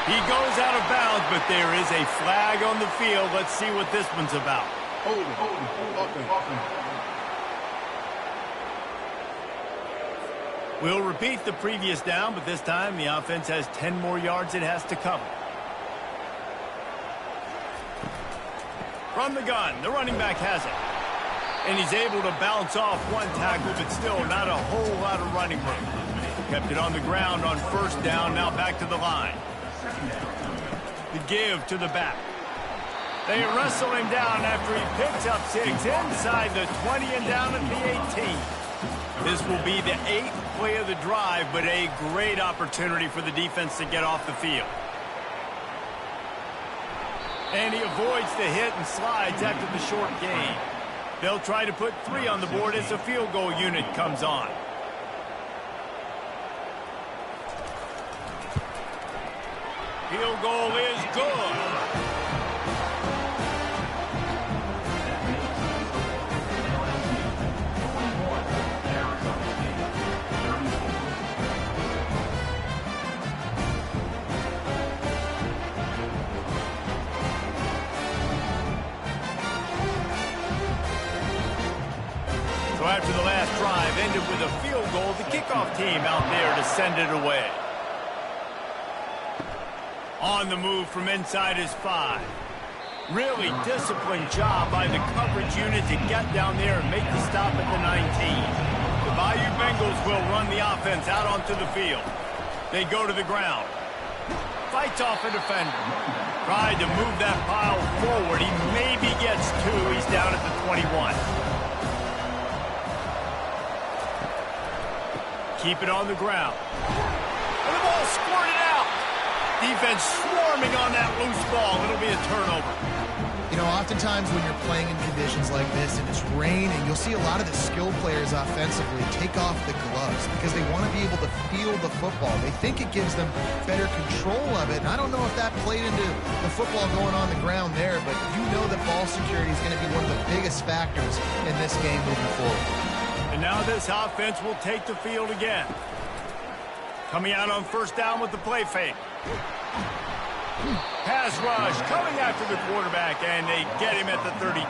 He goes out of bounds, but there is a flag on the field. Let's see what this one's about. We'll repeat the previous down, but this time the offense has 10 more yards it has to cover. From the gun, the running back has it. And he's able to bounce off one tackle, but still not a whole lot of running room. Kept it on the ground on first down, now back to the line. The give to the back. They wrestle him down after he picks up 6 inside the 20 and down at the 18. This will be the 8th play of the drive, but a great opportunity for the defense to get off the field. And he avoids the hit and slides after the short gain. They'll try to put 3 on the board as the field goal unit comes on. Field goal is good. So after the last drive ended with a field goal, the kickoff team out there to send it away. On the move from inside his 5. Really disciplined job by the coverage unit to get down there and make the stop at the 19. The Bayou Bengals will run the offense out onto the field. They go to the ground. Fights off a defender. Tried to move that pile forward. He maybe gets 2. He's down at the 21. Keep it on the ground. And the ball squirted out. Defense swarming on that loose ball. It'll be a turnover. You know, oftentimes when you're playing in conditions like this and it's raining, you'll see a lot of the skilled players offensively take off the gloves because they want to be able to feel the football. They think it gives them better control of it. And I don't know if that played into the football going on the ground there, but you know that ball security is going to be one of the biggest factors in this game moving forward. And now this offense will take the field again. Coming out on first down with the play fake. Pass rush coming after the quarterback, and they get him at the 32.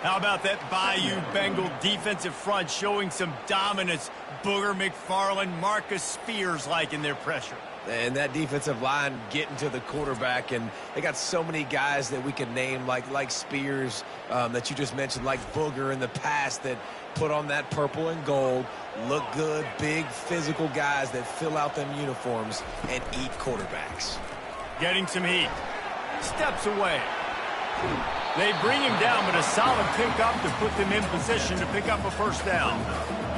How about that Bayou Bengal defensive front showing some dominance? Booger McFarland, Marcus Spears-like in their pressure. And that defensive line getting to the quarterback, and they got so many guys that we can name like Spears that you just mentioned, like Booger in the past that put on that purple and gold, look good, big physical guys that fill out them uniforms and eat quarterbacks. Getting some heat. Steps away. They bring him down, but a solid pickup to put them in position to pick up a first down.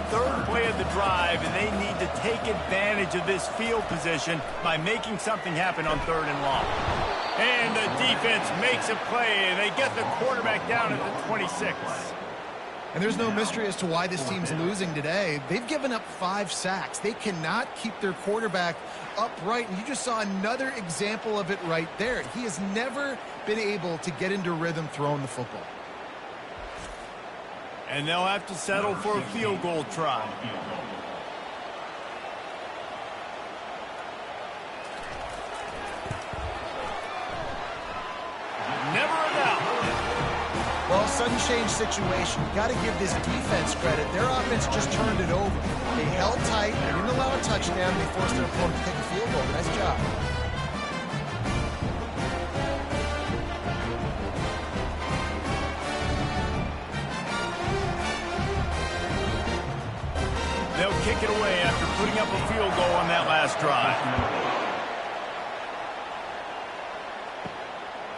3rd play of the drive, and they need to take advantage of this field position by making something happen on 3rd and long. And the defense makes a play, and they get the quarterback down at the 26. And there's no mystery as to why this team's losing today. They've given up 5 sacks. They cannot keep their quarterback upright, and you just saw another example of it right there. He has never been able to get into rhythm throwing the football. And they'll have to settle for a field goal try. Never a doubt. Well, sudden change situation. You got to give this defense credit. Their offense just turned it over. They held tight. They didn't allow a touchdown. They forced their opponent to take a field goal. Nice job. They'll kick it away after putting up a field goal on that last drive.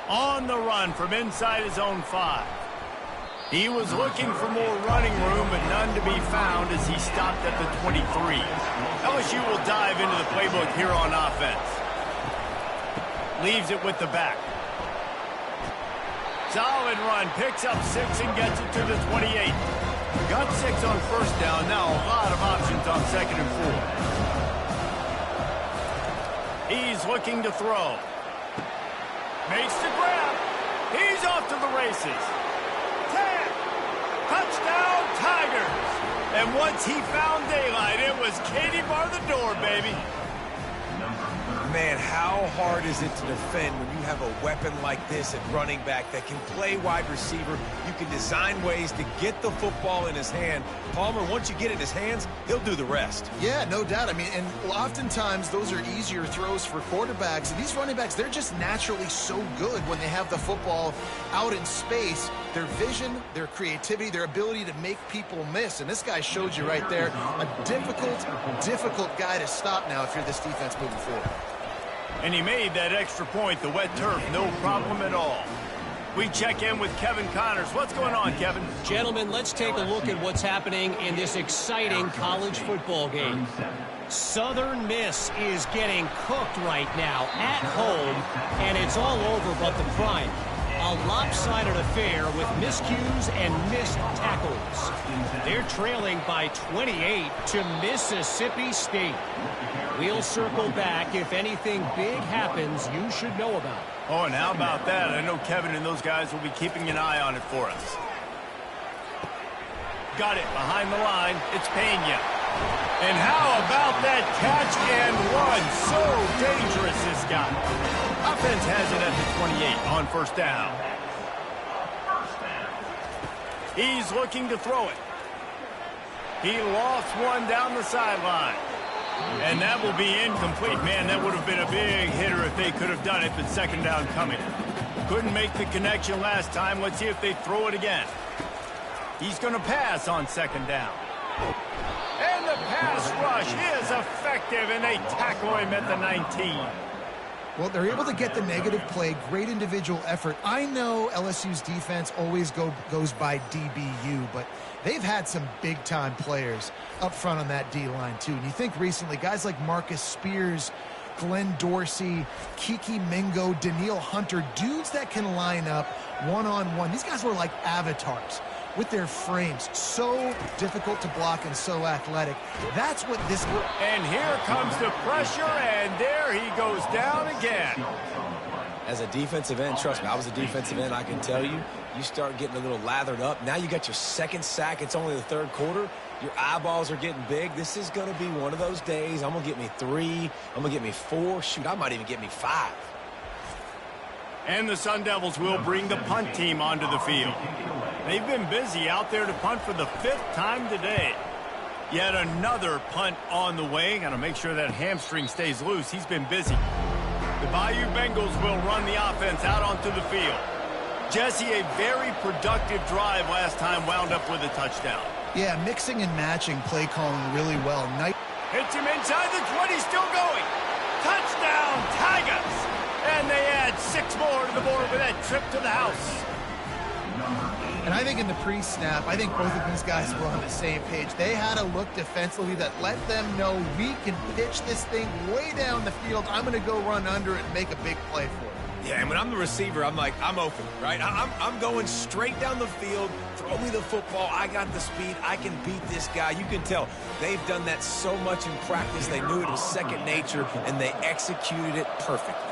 On the run from inside his own 5. He was looking for more running room, but none to be found as he stopped at the 23. LSU will dive into the playbook here on offense. Leaves it with the back. Solid run, picks up 6 and gets it to the 28. Got 6 on first down, now a lot of options on 2nd and 4. He's looking to throw. Makes the grab. He's off to the races. 10. Touchdown, Tigers. And once he found daylight, it was Katie bar the door, baby. Man, how hard is it to defend when you have a weapon like this at running back that can play wide receiver? You can design ways to get the football in his hand. Palmer, once you get it in his hands, he'll do the rest. Yeah, no doubt. I mean, and oftentimes those are easier throws for quarterbacks. And these running backs, they're just naturally so good when they have the football out in space. Their vision, their creativity, their ability to make people miss. And this guy showed you right there, a difficult guy to stop now if you're this defense moving forward. And he made that extra point, the wet turf, no problem at all. We check in with Kevin Connors. What's going on, Kevin? Gentlemen, let's take a look at what's happening in this exciting college football game. Southern Miss is getting cooked right now at home, and it's all over but the prime. A lopsided affair with miscues and missed tackles. They're trailing by 28 to Mississippi State. We'll circle back if anything big happens you should know about. Oh, and how about that? I know Kevin and those guys will be keeping an eye on it for us. Got it behind the line. It's Pena. And how about that catch and run? So dangerous, this guy. Offense has it at the 28 on first down. He's looking to throw it. He lost one down the sideline. And that will be incomplete. Man, that would have been a big hitter if they could have done it, but 2nd down coming. Couldn't make the connection last time. Let's see if they throw it again. He's going to pass on 2nd down. And the pass rush is effective, and they tackle him at the 19. Well, they're able to get the negative play, great individual effort. I know LSU's defense always goes by DBU, but they've had some big-time players up front on that D-line, too. And you think recently, guys like Marcus Spears, Glenn Dorsey, Kiki Mingo, Daniil Hunter, dudes that can line up one-on-one. These guys were like avatars with their frames. So difficult to block and so athletic. That's what this... And here comes the pressure, and there he goes down again. As a defensive end, trust me, I was a defensive end, I can tell you, you start getting a little lathered up. Now you got your 2nd sack. It's only the 3rd quarter. Your eyeballs are getting big. This is going to be one of those days. I'm going to get me 3. I'm going to get me 4. Shoot, I might even get me 5. And the Sun Devils will bring the punt team onto the field. They've been busy out there to punt for the 5th time today. Yet another punt on the way. Got to make sure that hamstring stays loose. He's been busy. The Bayou Bengals will run the offense out onto the field. Jesse, a very productive drive last time, wound up with a touchdown. Yeah, mixing and matching play calling really well. Hits him inside the 20, still going. Touchdown, Tigers! And they add 6 more to the board with that trip to the house. And I think in the pre-snap, I think both of these guys were on the same page. They had a look defensively that let them know we can pitch this thing way down the field. I'm going to go run under it and make a big play for it. Yeah, and when I'm the receiver, I'm like, I'm open, right? I'm going straight down the field. Throw me the football. I got the speed. I can beat this guy. You can tell they've done that so much in practice. They knew it was second nature, and they executed it perfectly.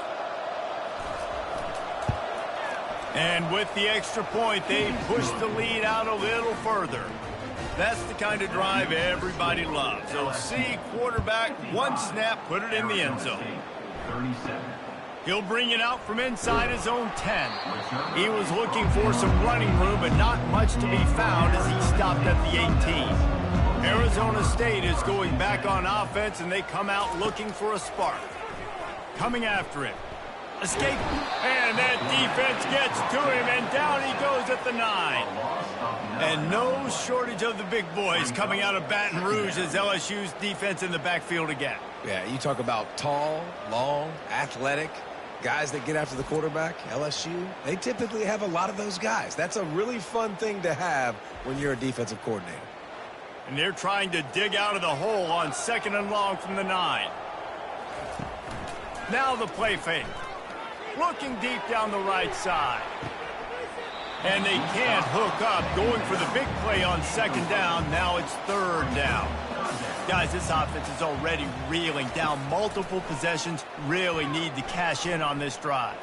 And with the extra point, they pushed the lead out a little further. That's the kind of drive everybody loves. So see quarterback, one snap, put it in the end zone. 37. He'll bring it out from inside his own 10. He was looking for some running room, but not much to be found as he stopped at the 18. Arizona State is going back on offense, and they come out looking for a spark. Coming after him. Escape, and that defense gets to him, and down he goes at the 9. And no shortage of the big boys coming out of Baton Rouge as LSU's defense in the backfield again. Yeah, you talk about tall, long, athletic, guys that get after the quarterback, LSU, they typically have a lot of those guys. That's a really fun thing to have when you're a defensive coordinator. And they're trying to dig out of the hole on 2nd and long from the 9. Now the play fake. Looking deep down the right side. And they can't hook up, going for the big play on second down. Now it's third down. Guys, this offense is already reeling down multiple possessions. Really need to cash in on this drive.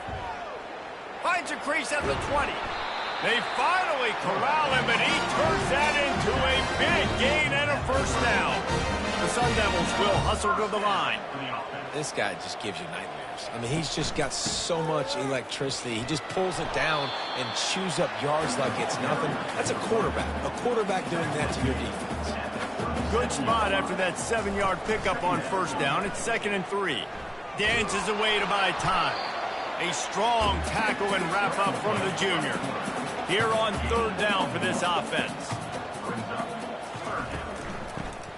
Finds a crease at the 20. They finally corral him, and he turns that into a big gain and a first down. The Sun Devils will hustle to the line. This guy just gives you nightmares. I mean, he's just got so much electricity. He just pulls it down and chews up yards like it's nothing. That's a quarterback. A quarterback doing that to your defense. Good spot after that 7-yard pickup on first down. It's 2nd and 3. Dances away to buy time. A strong tackle and wrap up from the junior. Here on third down for this offense.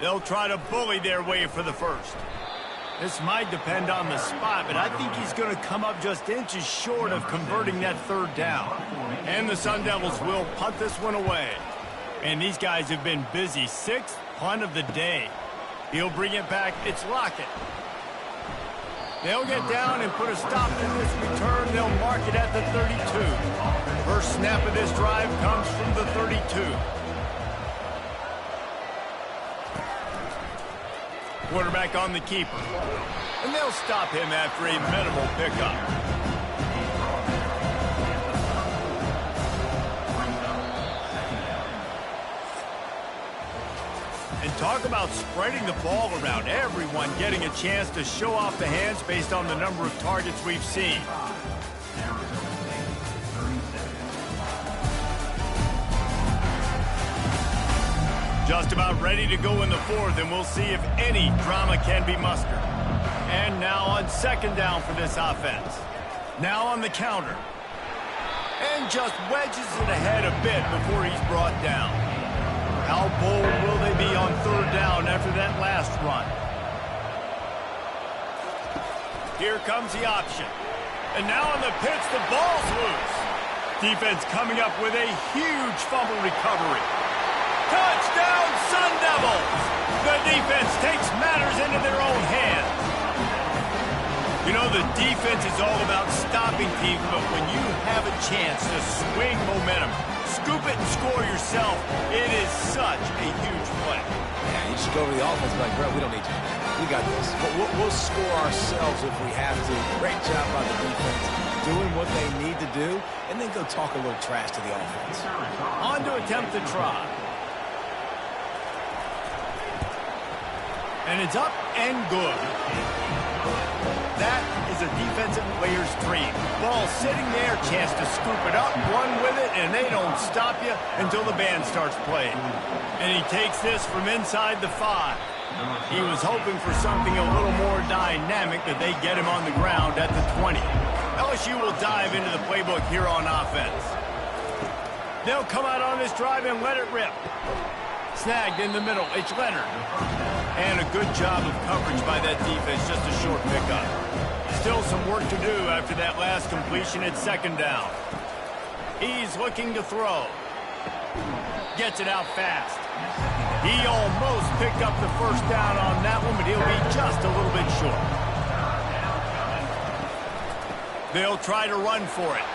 They'll try to bully their way for the first. This might depend on the spot, but I think he's going to come up just inches short of converting that third down. And the Sun Devils will punt this one away. And these guys have been busy. 6th punt of the day. He'll bring it back. It's Lockett. They'll get down and put a stop to this return. They'll mark it at the 32. First snap of this drive comes from the 32. Quarterback on the keeper. And they'll stop him after a minimal pickup. And talk about spreading the ball around. Everyone getting a chance to show off the hands based on the number of targets we've seen. Just about ready to go in the fourth, and we'll see if any drama can be mustered. And now on second down for this offense. Now on the counter. And just wedges it ahead a bit before he's brought down. How bold will they be on third down after that last run? Here comes the option. And now on the pitch, the ball's loose. Defense coming up with a huge fumble recovery. Touchdown, Sun Devils! The defense takes matters into their own hands. You know, the defense is all about stopping teams, but when you have a chance to swing momentum, scoop it and score yourself, it is such a huge play. Yeah, you just go to the offense like, bro, we don't need you. We got this. But we'll score ourselves if we have to. Great job by the defense, doing what they need to do, and then go talk a little trash to the offense. On to attempt the try. And it's up and good. That is a defensive player's dream. Ball sitting there, chance to scoop it up, run with it, and they don't stop you until the band starts playing. And he takes this from inside the 5. He was hoping for something a little more dynamic, but they get him on the ground at the 20. LSU will dive into the playbook here on offense. They'll come out on this drive and let it rip. Snagged in the middle, it's Leonard. And a good job of coverage by that defense, just a short pickup. Still some work to do after that last completion at second down. He's looking to throw. Gets it out fast. He almost picked up the first down on that one, but he'll be just a little bit short. They'll try to run for it.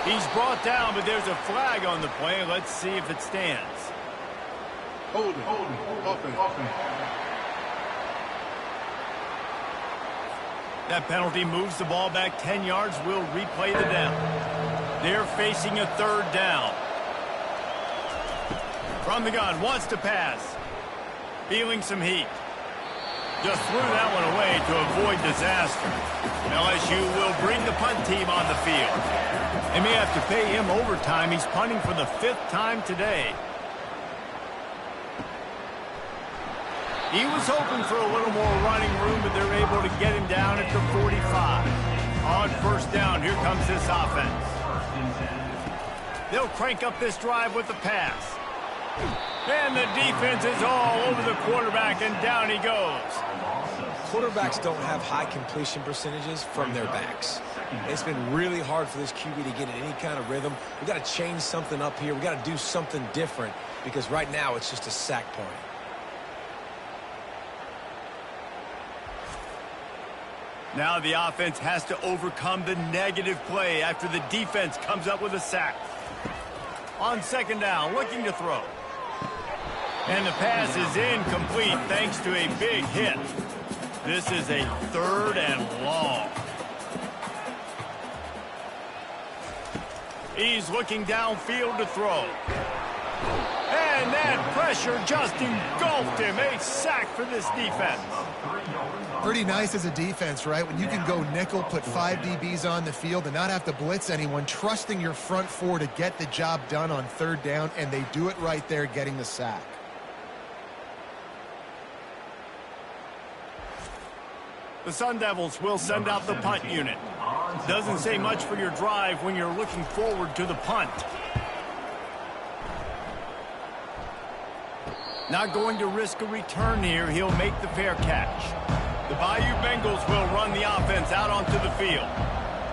He's brought down, but there's a flag on the play. Let's see if it stands. Hold it. Open. That penalty moves the ball back 10 yards. We'll replay the down. They're facing a third down. From the gun, wants to pass. Feeling some heat. Just threw that one away to avoid disaster. LSU will bring the punt team on the field. They may have to pay him overtime. He's punting for the 5th time today. He was hoping for a little more running room, but they're able to get him down at the 45. On first down, here comes this offense. They'll crank up this drive with the pass. And the defense is all over the quarterback, and down he goes. Quarterbacks don't have high completion percentages from their backs. It's been really hard for this QB to get in any kind of rhythm. We've got to change something up here. We've got to do something different because right now it's just a sack point. Now the offense has to overcome the negative play after the defense comes up with a sack. On second down, looking to throw. And the pass is incomplete thanks to a big hit. This is a 3rd and long. He's looking downfield to throw. And that pressure just engulfed him. A sack for this defense. Pretty nice as a defense, right? When you can go nickel, put 5 DBs on the field and not have to blitz anyone, trusting your front 4 to get the job done on 3rd down, and they do it right there, getting the sack. The Sun Devils will send out the punt unit. Doesn't say much for your drive when you're looking forward to the punt. Not going to risk a return here. He'll make the fair catch. The Bayou Bengals will run the offense out onto the field.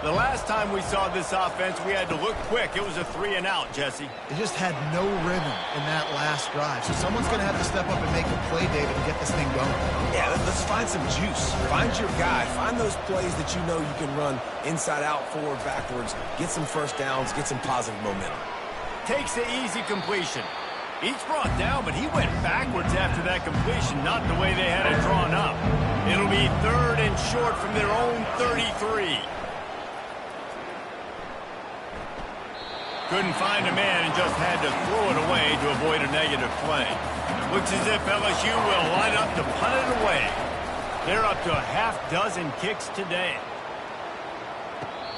The last time we saw this offense, we had to look quick. It was a 3-and-out, Jesse. They just had no rhythm in that last drive. So someone's going to have to step up and make a play, David, to get this thing going. Yeah, let's find some juice. Find your guy. Find those plays that you know you can run inside out, forward, backwards. Get some first downs. Get some positive momentum. Takes the easy completion. Each brought down, but he went backwards after that completion, not the way they had it drawn up. It'll be 3rd and short from their own 33. Couldn't find a man and just had to throw it away to avoid a negative play. Looks as if LSU will line up to punt it away. They're up to a half-dozen kicks today.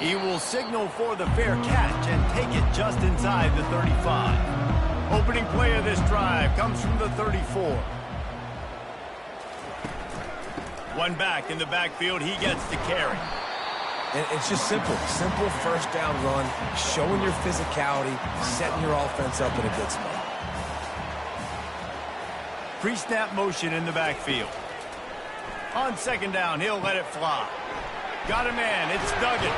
He will signal for the fair catch and take it just inside the 35. Opening play of this drive comes from the 34. One back in the backfield, he gets to carry. And it's just simple. Simple first down run, showing your physicality, setting your offense up in a good spot. Pre-snap motion in the backfield. On second down, he'll let it fly. Got a man, it's Duggan.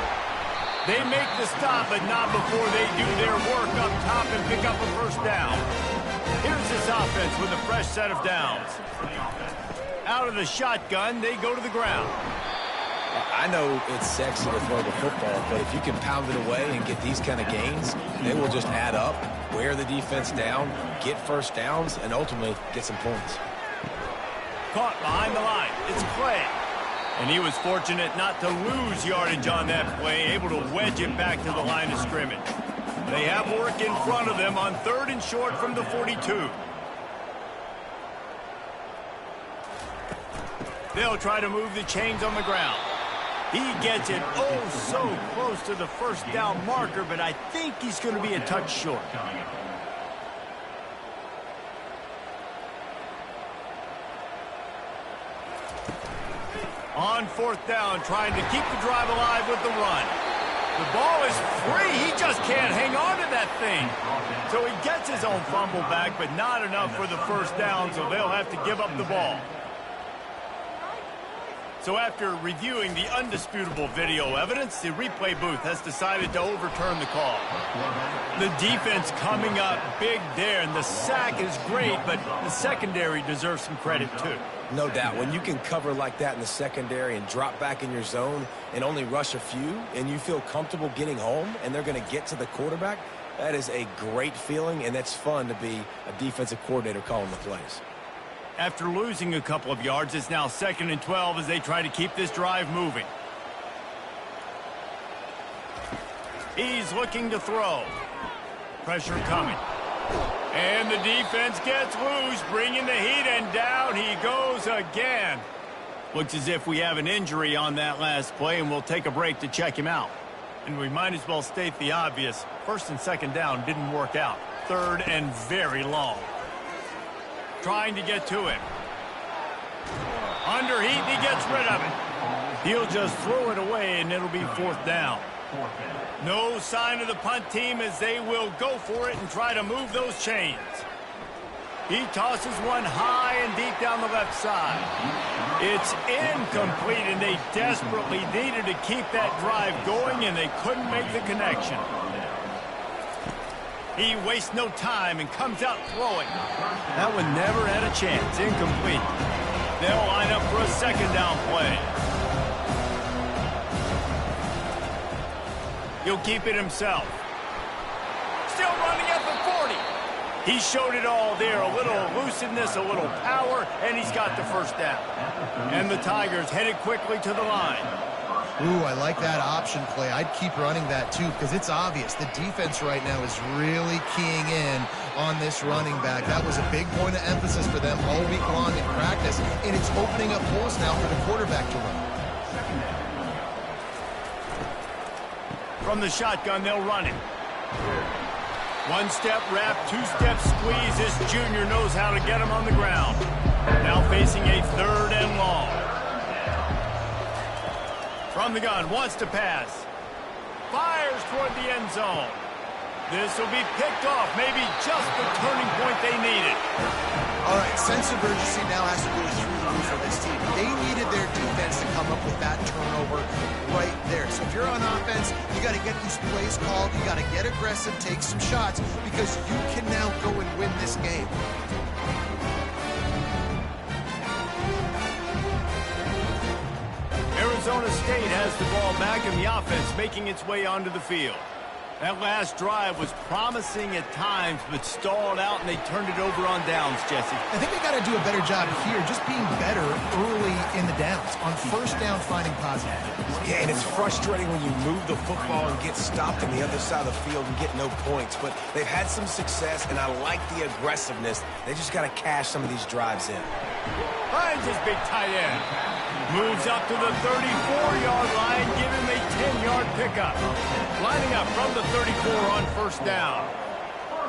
They make the stop, but not before they do their work up top and pick up a first down. Here's this offense with a fresh set of downs. Out of the shotgun, they go to the ground. I know it's sexy to throw the football, but if you can pound it away and get these kind of gains, they will just add up, wear the defense down, get first downs, and ultimately get some points. Caught behind the line. It's Clay. And he was fortunate not to lose yardage on that play, able to wedge it back to the line of scrimmage. They have work in front of them on 3rd and short from the 42. They'll try to move the chains on the ground. He gets it oh so close to the first down marker, but I think he's going to be a touch short. On 4th down, trying to keep the drive alive with the run. The ball is free. He just can't hang on to that thing. So he gets his own fumble back, but not enough for the first down, so they'll have to give up the ball. So after reviewing the undisputable video evidence, the replay booth has decided to overturn the call. The defense coming up big there, and the sack is great, but the secondary deserves some credit too. No doubt. When you can cover like that in the secondary and drop back in your zone and only rush a few, and you feel comfortable getting home and they're going to get to the quarterback, that is a great feeling, and that's fun to be a defensive coordinator calling the plays. After losing a couple of yards, it's now 2nd and 12 as they try to keep this drive moving. He's looking to throw. Pressure coming. And the defense gets loose, bringing the heat, and down he goes again. Looks as if we have an injury on that last play, and we'll take a break to check him out. And we might as well state the obvious. 1st and 2nd down didn't work out. 3rd and very long. Trying to get to him. Under heat, and he gets rid of it. He'll just throw it away, and it'll be 4th down. No sign of the punt team as they will go for it and try to move those chains. He tosses one high and deep down the left side. It's incomplete, and they desperately needed to keep that drive going, and they couldn't make the connection. He wastes no time and comes out throwing. That one never had a chance. Incomplete. They'll line up for a 2nd down play. He'll keep it himself. Still running at the He showed it all there, a little elusiveness, a little power, and he's got the first down. And the Tigers headed quickly to the line. Ooh, I like that option play. I'd keep running that too because it's obvious the defense right now is really keying in on this running back. That was a big point of emphasis for them all week long in practice, and it's opening up holes now for the quarterback to run. From the shotgun, they'll run it. One-step wrap, two-step squeeze. This junior knows how to get him on the ground. Now facing a 3rd and long. From the gun, wants to pass. Fires toward the end zone. This will be picked off. Maybe just the turning point they needed. All right, sense of urgency now has to go through the roof for this team. They needed their defense to come up with that turnover right there. So if you're on offense, you got to get these plays called. You got to get aggressive, take some shots, because you can now go and win this game. Arizona State has the ball back in the offense, making its way onto the field. That last drive was promising at times, but stalled out, and they turned it over on downs, Jesse. I think they got to do a better job here, just being better early in the downs, on first down finding positive. Yeah, and it's frustrating when you move the football and get stopped on the other side of the field and get no points. But they've had some success, and I like the aggressiveness. They just got to cash some of these drives in. Finds his big tight end. Moves up to the 34-yard line, give him a 10-yard pickup. Lining up from the 34 on first down.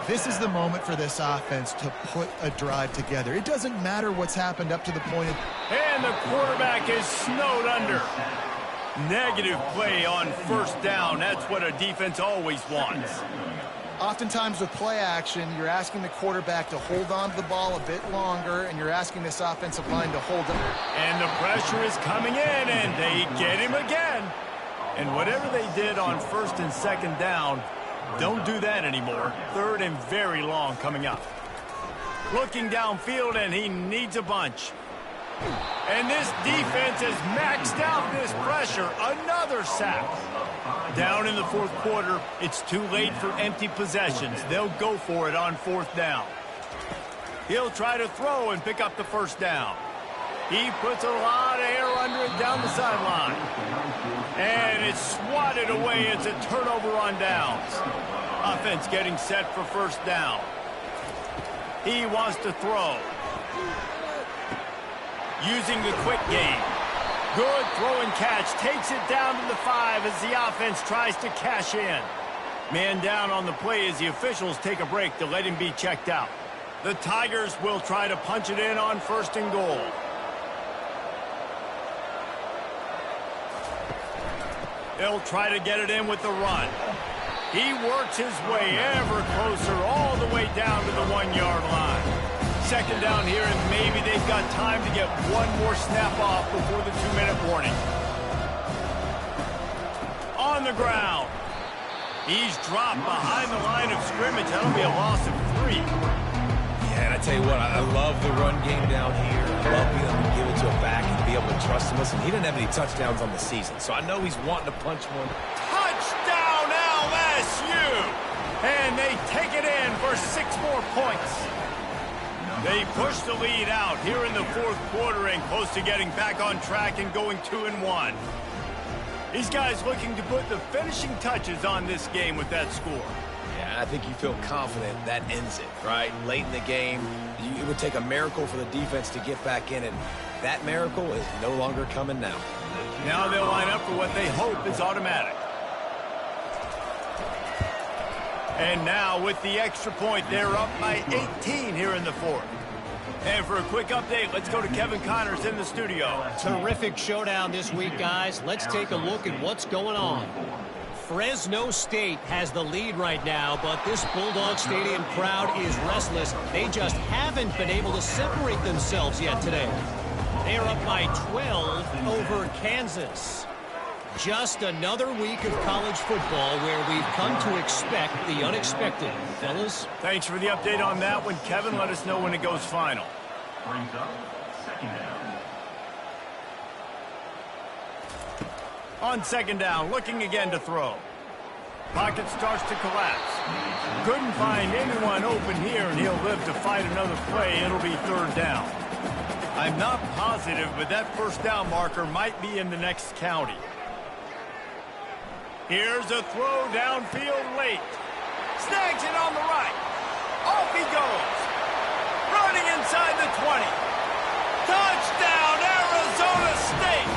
This is the moment for this offense to put a drive together. It doesn't matter what's happened up to the point. And the quarterback is snowed under. Negative play on first down. That's what a defense always wants. Oftentimes with play action, you're asking the quarterback to hold on to the ball a bit longer, and you're asking this offensive line to hold them. And the pressure is coming in, and they get him again. And whatever they did on first and second down, don't do that anymore. 3rd and very long coming up. Looking downfield, and he needs a bunch. And this defense has maxed out this pressure. Another sack. Down in the 4th quarter, it's too late for empty possessions. They'll go for it on 4th down. He'll try to throw and pick up the first down. He puts a lot of air under it down the sideline. And it's swatted away. It's a turnover on downs. Offense getting set for first down. He wants to throw. Using the quick game. Good throw and catch. Takes it down to the 5 as the offense tries to cash in. Man down on the play as the officials take a break to let him be checked out. The Tigers will try to punch it in on 1st and goal. They'll try to get it in with the run. He works his way ever closer all the way down to the 1-yard line. Second down here, and maybe they've got time to get one more snap off before the 2-minute warning. On the ground. He's dropped behind the line of scrimmage. That'll be a loss of 3. Yeah, and I tell you what, I love the run game down here. I love being able to give it to a back and be able to trust him. Listen, he didn't have any touchdowns on the season, so I know he's wanting to punch one. Touchdown, LSU! And they take it in for 6 more points. They push the lead out here in the 4th quarter and close to getting back on track and going 2-1. These guys looking to put the finishing touches on this game with that score. Yeah, I think you feel confident that ends it, right? Late in the game, it would take a miracle for the defense to get back in, and that miracle is no longer coming now. Now they'll line up for what they hope is automatic. And now with the extra point, they're up by 18 here in the 4th. And for a quick update, let's go to Kevin Connors in the studio. Terrific showdown this week, guys. Let's take a look at what's going on. Fresno State has the lead right now, but this Bulldog Stadium crowd is restless. They just haven't been able to separate themselves yet today. They are up by 12 over Kansas. Just another week of college football where we've come to expect the unexpected. Fellas? Thanks for the update on that one, Kevin. Let us know when it goes final. Brings up 2nd down. On 2nd down, looking again to throw. Pocket starts to collapse. Couldn't find anyone open here, and he'll live to fight another play. It'll be third down. I'm not positive, but that first down marker might be in the next county. Here's a throw downfield late. Snags it on the right. Off he goes. Running inside the 20. Touchdown, Arizona State!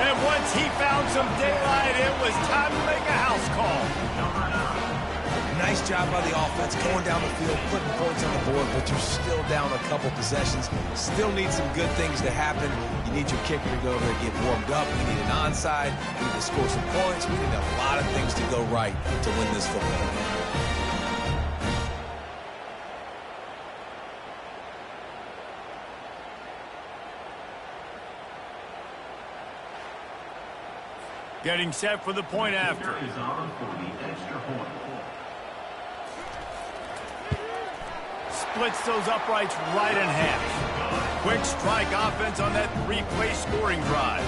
And once he found some daylight, it was time to make a house call. Nice job by the offense going down the field, putting points on the board, but you're still down a couple possessions. Still need some good things to happen. You need your kicker to go over and get warmed up. We need an onside. We need to score some points. We need a lot of things to go right to win this football game. Getting set for the point after. Is on for the extra point. Splits those uprights right in half. Quick strike offense on that three-play scoring drive.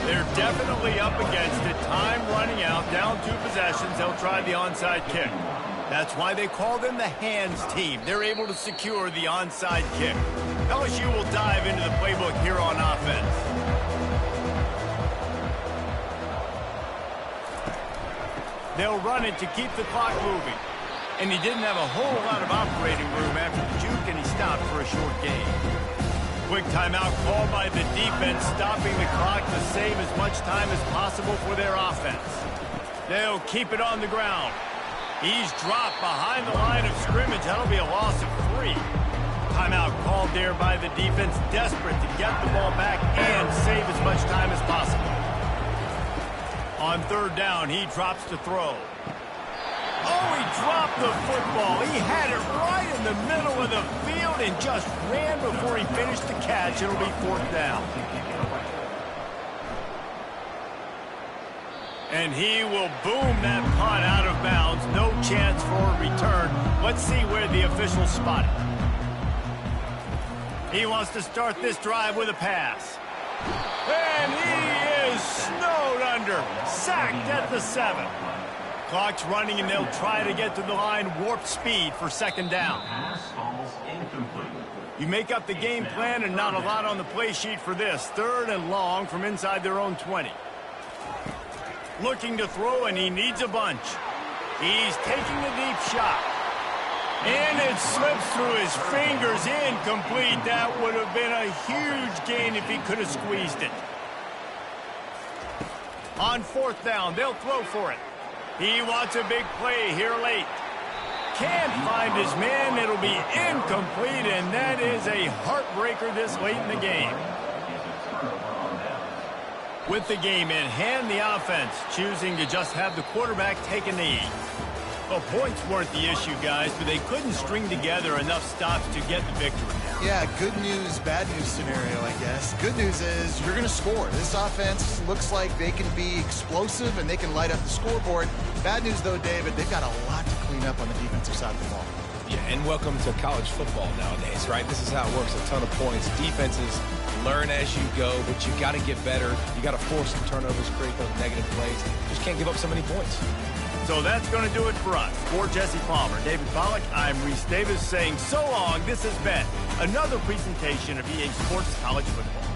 They're definitely up against it. Time running out, down 2 possessions. They'll try the onside kick. That's why they call them the hands team. They're able to secure the onside kick. LSU will dive into the playbook here on offense. They'll run it to keep the clock moving. And he didn't have a whole lot of operating room after the juke, and he stopped for a short gain. Quick timeout called by the defense, stopping the clock to save as much time as possible for their offense. They'll keep it on the ground. He's dropped behind the line of scrimmage. That'll be a loss of 3. Timeout called there by the defense, desperate to get the ball back and save as much time as possible. On third down, he drops to throw. Oh, he dropped the football. He had it right in the middle of the field and just ran before he finished the catch. It'll be fourth down. And he will boom that punt out of bounds. No chance for a return. Let's see where the officials spot it. He wants to start this drive with a pass. And he is snowed under. Sacked at the 7. Clock's running, and they'll try to get to the line warp speed for second down. You make up the game plan and not a lot on the play sheet for this. Third and long from inside their own 20. Looking to throw, and he needs a bunch. He's taking a deep shot. And it slips through his fingers, incomplete. That would have been a huge gain if he could have squeezed it. On fourth down, they'll throw for it. He wants a big play here late. Can't find his man. It'll be incomplete, and that is a heartbreaker this late in the game. With the game in hand, the offense choosing to just have the quarterback take a knee. Well, points weren't the issue, guys, but they couldn't string together enough stops to get the victory. Yeah, good news, bad news scenario, I guess. Good news is you're going to score. This offense looks like they can be explosive and they can light up the scoreboard. Bad news, though, David, they've got a lot to clean up on the defensive side of the ball. Yeah, and welcome to college football nowadays, right? This is how it works, a ton of points. Defenses learn as you go, but you got to get better. You got to force some turnovers, create those negative plays. Just can't give up so many points. So that's going to do it for us. For Jesse Palmer, David Pollack, I'm Reese Davis saying so long. This has been another presentation of EA Sports College Football.